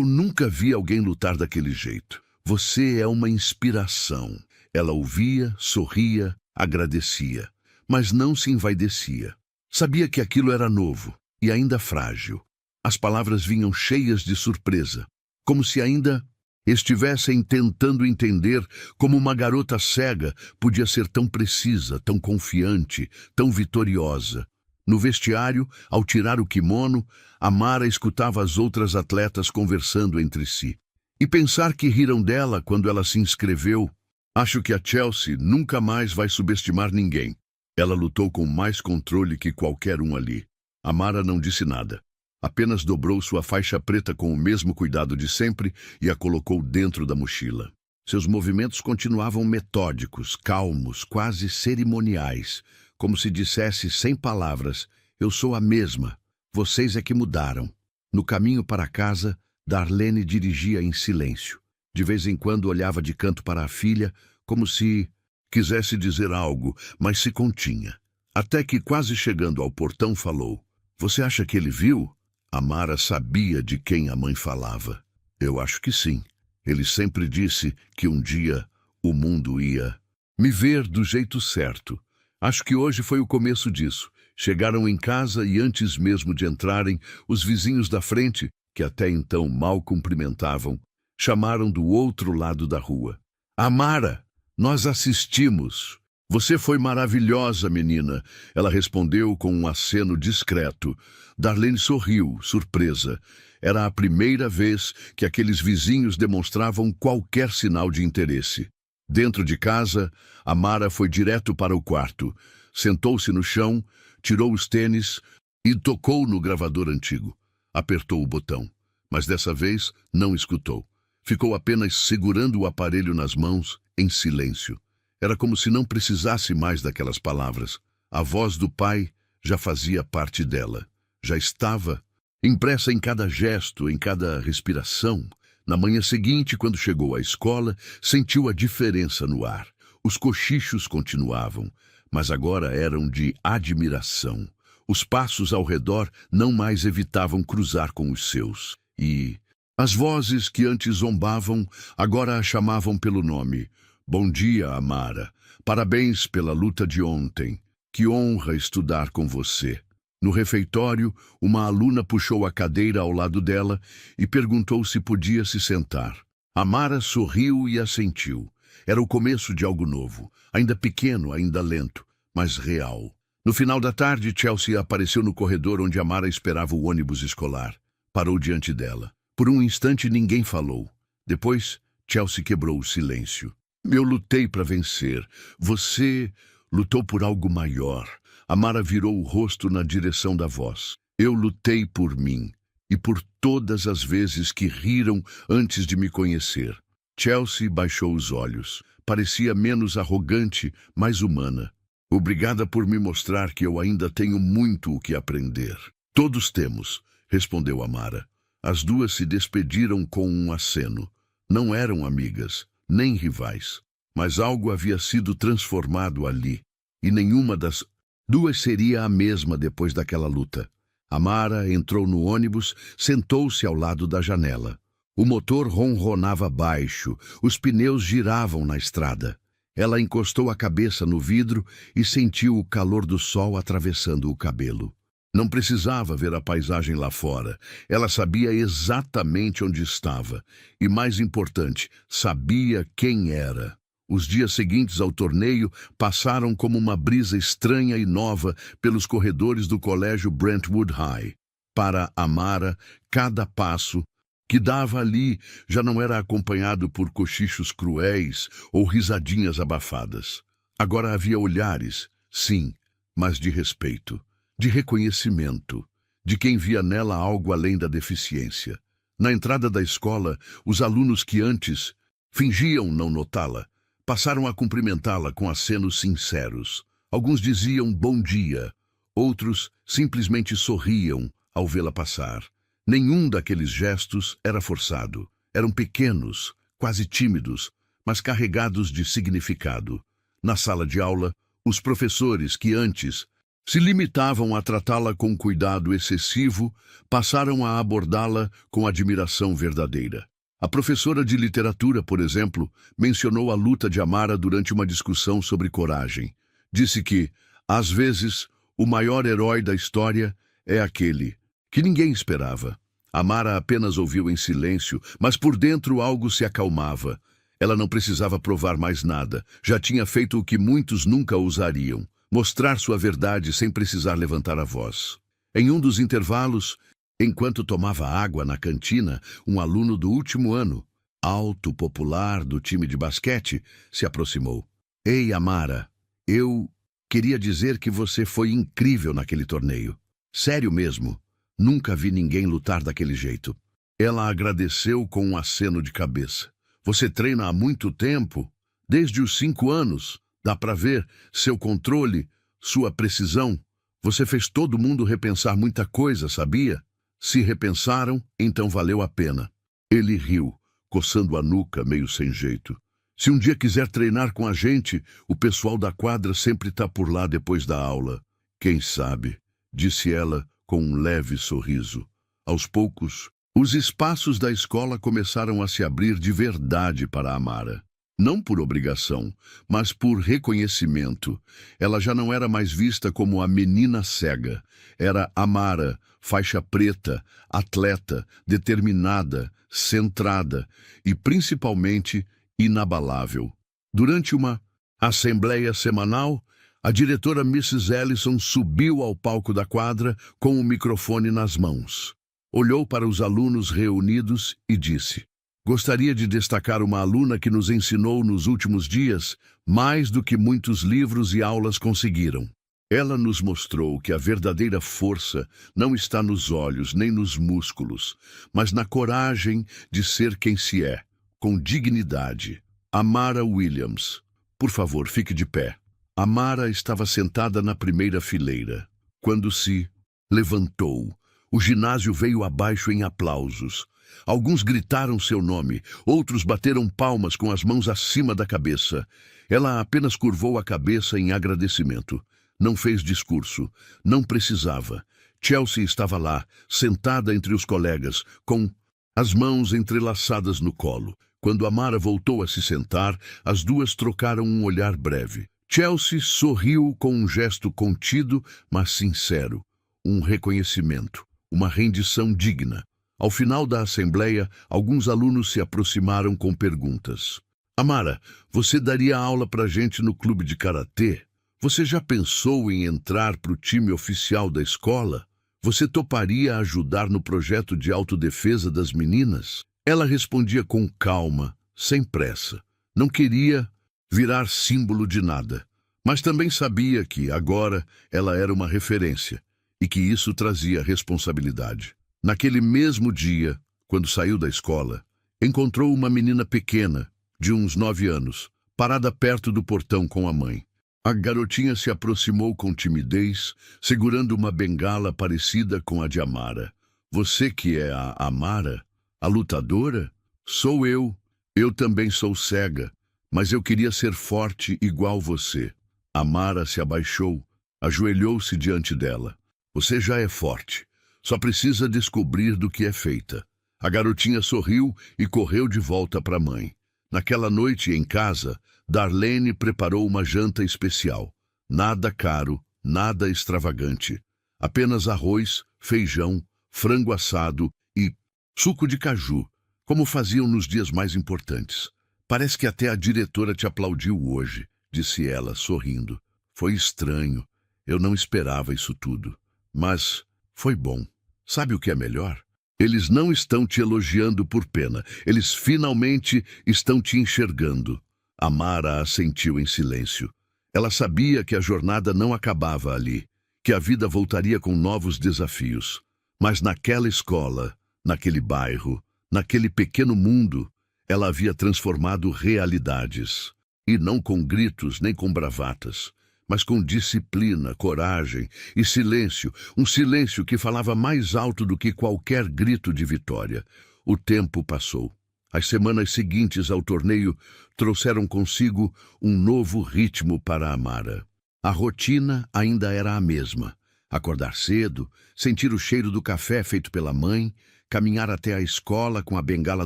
nunca vi alguém lutar daquele jeito. Você é uma inspiração." Ela ouvia, sorria, agradecia, mas não se envaidecia. Sabia que aquilo era novo e ainda frágil. As palavras vinham cheias de surpresa, como se ainda estivessem tentando entender como uma garota cega podia ser tão precisa, tão confiante, tão vitoriosa. No vestiário, ao tirar o kimono, Amara escutava as outras atletas conversando entre si. E pensar que riram dela quando ela se inscreveu. "Acho que a Chelsea nunca mais vai subestimar ninguém." Ela lutou com mais controle que qualquer um ali. Amara não disse nada. Apenas dobrou sua faixa preta com o mesmo cuidado de sempre e a colocou dentro da mochila. Seus movimentos continuavam metódicos, calmos, quase cerimoniais, como se dissesse sem palavras: "Eu sou a mesma, vocês é que mudaram." No caminho para casa, Darlene dirigia em silêncio. De vez em quando olhava de canto para a filha, como se quisesse dizer algo, mas se continha. Até que, quase chegando ao portão, falou: "Você acha que ele viu?" Amara sabia de quem a mãe falava. "Eu acho que sim. Ele sempre disse que um dia o mundo ia me ver do jeito certo. Acho que hoje foi o começo disso." Chegaram em casa e antes mesmo de entrarem, os vizinhos da frente, que até então mal cumprimentavam, chamaram do outro lado da rua: "Amara, nós assistimos." "Você foi maravilhosa, menina." Ela respondeu com um aceno discreto. Darlene sorriu, surpresa. Era a primeira vez que aqueles vizinhos demonstravam qualquer sinal de interesse. Dentro de casa, Amara foi direto para o quarto. Sentou-se no chão, tirou os tênis e tocou no gravador antigo. Apertou o botão, mas dessa vez não escutou. Ficou apenas segurando o aparelho nas mãos, em silêncio. Era como se não precisasse mais daquelas palavras. A voz do pai já fazia parte dela. Já estava impressa em cada gesto, em cada respiração. Na manhã seguinte, quando chegou à escola, sentiu a diferença no ar. Os cochichos continuavam, mas agora eram de admiração. Os passos ao redor não mais evitavam cruzar com os seus. E as vozes que antes zombavam, agora a chamavam pelo nome. "Bom dia, Amara. Parabéns pela luta de ontem. Que honra estudar com você." No refeitório, uma aluna puxou a cadeira ao lado dela e perguntou se podia se sentar. Amara sorriu e assentiu. Era o começo de algo novo, ainda pequeno, ainda lento, mas real. No final da tarde, Chelsea apareceu no corredor onde Amara esperava o ônibus escolar. Parou diante dela. Por um instante, ninguém falou. Depois, Chelsea quebrou o silêncio. "Eu lutei para vencer. Você lutou por algo maior." Amara virou o rosto na direção da voz. "Eu lutei por mim e por todas as vezes que riram antes de me conhecer." Chelsea baixou os olhos. Parecia menos arrogante, mais humana. "Obrigada por me mostrar que eu ainda tenho muito o que aprender." "Todos temos," respondeu Amara. As duas se despediram com um aceno. Não eram amigas, nem rivais, mas algo havia sido transformado ali, e nenhuma das duas seria a mesma depois daquela luta. Amara entrou no ônibus, sentou-se ao lado da janela. O motor ronronava baixo, os pneus giravam na estrada. Ela encostou a cabeça no vidro e sentiu o calor do sol atravessando o cabelo. Não precisava ver a paisagem lá fora. Ela sabia exatamente onde estava. E, mais importante, sabia quem era. Os dias seguintes ao torneio passaram como uma brisa estranha e nova pelos corredores do colégio Brentwood High. Para Amara, cada passo que dava ali já não era acompanhado por cochichos cruéis ou risadinhas abafadas. Agora havia olhares, sim, mas de respeito, de reconhecimento, de quem via nela algo além da deficiência. Na entrada da escola, os alunos que antes fingiam não notá-la, passaram a cumprimentá-la com acenos sinceros. Alguns diziam bom dia, outros simplesmente sorriam ao vê-la passar. Nenhum daqueles gestos era forçado. Eram pequenos, quase tímidos, mas carregados de significado. Na sala de aula, os professores que antes se limitavam a tratá-la com cuidado excessivo, passaram a abordá-la com admiração verdadeira. A professora de literatura, por exemplo, mencionou a luta de Amara durante uma discussão sobre coragem. Disse que, às vezes, o maior herói da história é aquele que ninguém esperava. Amara apenas ouviu em silêncio, mas por dentro algo se acalmava. Ela não precisava provar mais nada. Já tinha feito o que muitos nunca ousariam: mostrar sua verdade sem precisar levantar a voz. Em um dos intervalos, enquanto tomava água na cantina, um aluno do último ano, alto, popular, do time de basquete, se aproximou. Ei, Amara, eu queria dizer que você foi incrível naquele torneio. Sério mesmo. Nunca vi ninguém lutar daquele jeito. Ela agradeceu com um aceno de cabeça. Você treina há muito tempo? Desde os 5 anos. Dá para ver seu controle, sua precisão. Você fez todo mundo repensar muita coisa, sabia? Se repensaram, então valeu a pena. Ele riu, coçando a nuca, meio sem jeito. Se um dia quiser treinar com a gente, o pessoal da quadra sempre está por lá depois da aula. Quem sabe, disse ela com um leve sorriso. Aos poucos, os espaços da escola começaram a se abrir de verdade para Amara. Não por obrigação, mas por reconhecimento. Ela já não era mais vista como a menina cega. Era Amara, faixa preta, atleta, determinada, centrada e, principalmente, inabalável. Durante uma assembleia semanal, a diretora Mrs. Ellison subiu ao palco da quadra com o microfone nas mãos. Olhou para os alunos reunidos e disse: Gostaria de destacar uma aluna que nos ensinou nos últimos dias mais do que muitos livros e aulas conseguiram. Ela nos mostrou que a verdadeira força não está nos olhos nem nos músculos, mas na coragem de ser quem se é, com dignidade. Amara Williams. Por favor, fique de pé. Amara estava sentada na primeira fileira. Quando se levantou, o ginásio veio abaixo em aplausos. Alguns gritaram seu nome, outros bateram palmas com as mãos acima da cabeça. Ela apenas curvou a cabeça em agradecimento. Não fez discurso, não precisava. Chelsea estava lá, sentada entre os colegas, com as mãos entrelaçadas no colo. Quando Amara voltou a se sentar, as duas trocaram um olhar breve. Chelsea sorriu com um gesto contido, mas sincero. Um reconhecimento, uma rendição digna. Ao final da assembleia, alguns alunos se aproximaram com perguntas. Amara, você daria aula pra gente no clube de karatê? Você já pensou em entrar para o time oficial da escola? Você toparia ajudar no projeto de autodefesa das meninas? Ela respondia com calma, sem pressa. Não queria virar símbolo de nada, mas também sabia que, agora, ela era uma referência e que isso trazia responsabilidade. Naquele mesmo dia, quando saiu da escola, encontrou uma menina pequena, de uns 9 anos, parada perto do portão com a mãe. A garotinha se aproximou com timidez, segurando uma bengala parecida com a de Amara. Você que é a Amara, a lutadora? Sou eu. Eu também sou cega, mas eu queria ser forte igual você. Amara se abaixou, ajoelhou-se diante dela. Você já é forte. Só precisa descobrir do que é feita. A garotinha sorriu e correu de volta para a mãe. Naquela noite, em casa, Darlene preparou uma janta especial. Nada caro, nada extravagante. Apenas arroz, feijão, frango assado e suco de caju, como faziam nos dias mais importantes. Parece que até a diretora te aplaudiu hoje, disse ela, sorrindo. Foi estranho. Eu não esperava isso tudo. Mas foi bom. Sabe o que é melhor? Eles não estão te elogiando por pena. Eles finalmente estão te enxergando. Amara assentiu em silêncio. Ela sabia que a jornada não acabava ali, que a vida voltaria com novos desafios. Mas naquela escola, naquele bairro, naquele pequeno mundo, ela havia transformado realidades. E não com gritos nem com bravatas, mas com disciplina, coragem e silêncio, um silêncio que falava mais alto do que qualquer grito de vitória. O tempo passou. As semanas seguintes ao torneio trouxeram consigo um novo ritmo para Amara. A rotina ainda era a mesma. Acordar cedo, sentir o cheiro do café feito pela mãe, caminhar até a escola com a bengala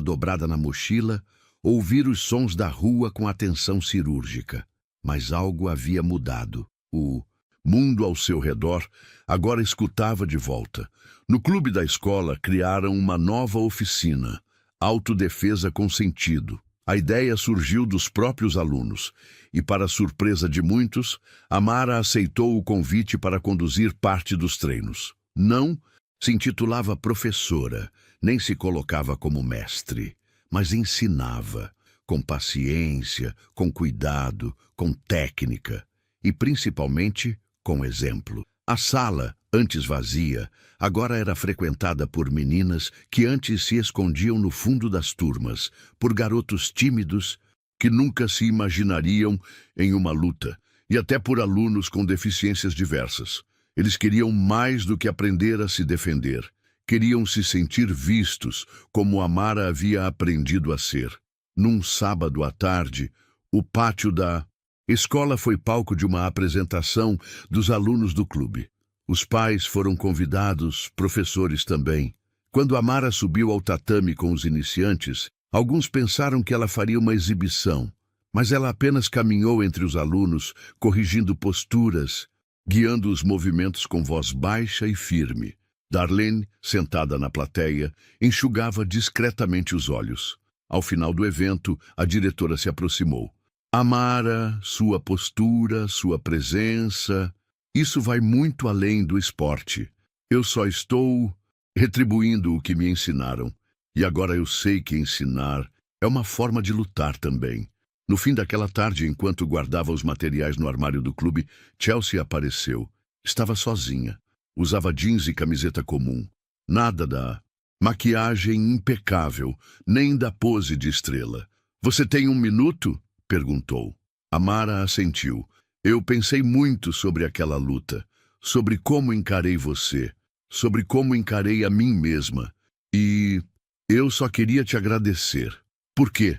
dobrada na mochila, ouvir os sons da rua com atenção cirúrgica. Mas algo havia mudado. O mundo ao seu redor agora escutava de volta. No clube da escola criaram uma nova oficina, Autodefesa com Sentido. A ideia surgiu dos próprios alunos e, para a surpresa de muitos, Amara aceitou o convite para conduzir parte dos treinos. Não se intitulava professora, nem se colocava como mestre, mas ensinava, com paciência, com cuidado, com técnica e, principalmente, com exemplo. A sala, antes vazia, agora era frequentada por meninas que antes se escondiam no fundo das turmas, por garotos tímidos que nunca se imaginariam em uma luta, e até por alunos com deficiências diversas. Eles queriam mais do que aprender a se defender. Queriam se sentir vistos, como Amara havia aprendido a ser. Num sábado à tarde, o pátio da escola foi palco de uma apresentação dos alunos do clube. Os pais foram convidados, professores também. Quando Amara subiu ao tatame com os iniciantes, alguns pensaram que ela faria uma exibição, mas ela apenas caminhou entre os alunos, corrigindo posturas, guiando os movimentos com voz baixa e firme. Darlene, sentada na plateia, enxugava discretamente os olhos. Ao final do evento, a diretora se aproximou. Amara, sua postura, sua presença, isso vai muito além do esporte. Eu só estou retribuindo o que me ensinaram. E agora eu sei que ensinar é uma forma de lutar também. No fim daquela tarde, enquanto guardava os materiais no armário do clube, Chelsea apareceu. Estava sozinha. Usava jeans e camiseta comum. Nada da maquiagem impecável, nem da pose de estrela. Você tem 1 minuto? Perguntou. Amara assentiu. Eu pensei muito sobre aquela luta, sobre como encarei você, sobre como encarei a mim mesma. E eu só queria te agradecer. Por quê?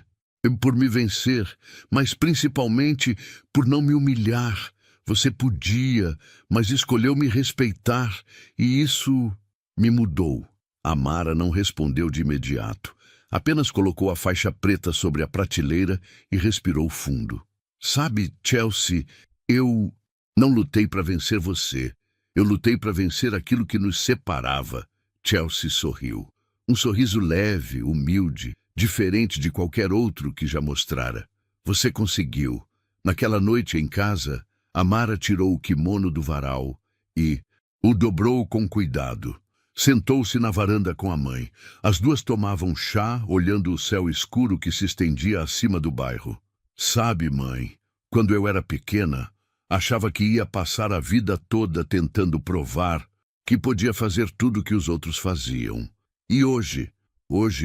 Por me vencer, mas principalmente por não me humilhar. Você podia, mas escolheu me respeitar, e isso me mudou. Amara não respondeu de imediato. Apenas colocou a faixa preta sobre a prateleira e respirou fundo. Sabe, Chelsea, eu não lutei para vencer você. Eu lutei para vencer aquilo que nos separava. Chelsea sorriu. Um sorriso leve, humilde, diferente de qualquer outro que já mostrara. Você conseguiu. Naquela noite em casa, Amara tirou o kimono do varal e o dobrou com cuidado. Sentou-se na varanda com a mãe. As duas tomavam chá, olhando o céu escuro que se estendia acima do bairro. Sabe, mãe, quando eu era pequena, achava que ia passar a vida toda tentando provar que podia fazer tudo o que os outros faziam. E hoje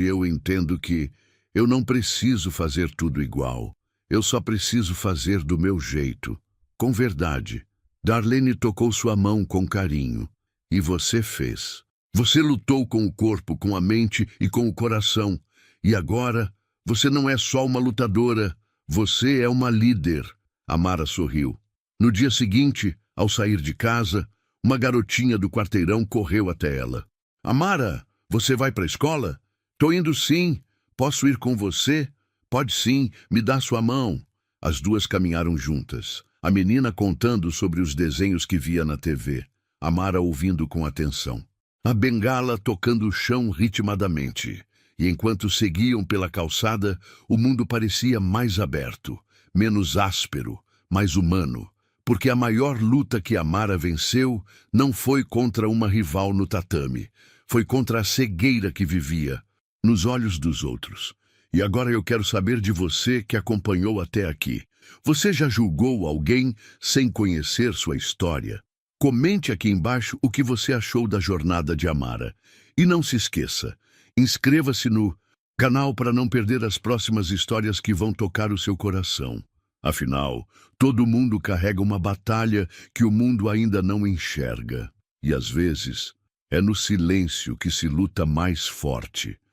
eu entendo que eu não preciso fazer tudo igual. Eu só preciso fazer do meu jeito, com verdade. Darlene tocou sua mão com carinho. E você fez. Você lutou com o corpo, com a mente e com o coração. E agora, você não é só uma lutadora, você é uma líder. Amara sorriu. No dia seguinte, ao sair de casa, uma garotinha do quarteirão correu até ela. Amara, você vai para a escola? Tô indo sim. Posso ir com você? Pode sim, me dá sua mão. As duas caminharam juntas. A menina contando sobre os desenhos que via na TV. Amara ouvindo com atenção. A bengala tocando o chão ritmadamente. E enquanto seguiam pela calçada, o mundo parecia mais aberto, menos áspero, mais humano. Porque a maior luta que Amara venceu não foi contra uma rival no tatame. Foi contra a cegueira que vivia nos olhos dos outros. E agora eu quero saber de você que acompanhou até aqui. Você já julgou alguém sem conhecer sua história? Comente aqui embaixo o que você achou da jornada de Amara. E não se esqueça, inscreva-se no canal para não perder as próximas histórias que vão tocar o seu coração. Afinal, todo mundo carrega uma batalha que o mundo ainda não enxerga. E às vezes, é no silêncio que se luta mais forte.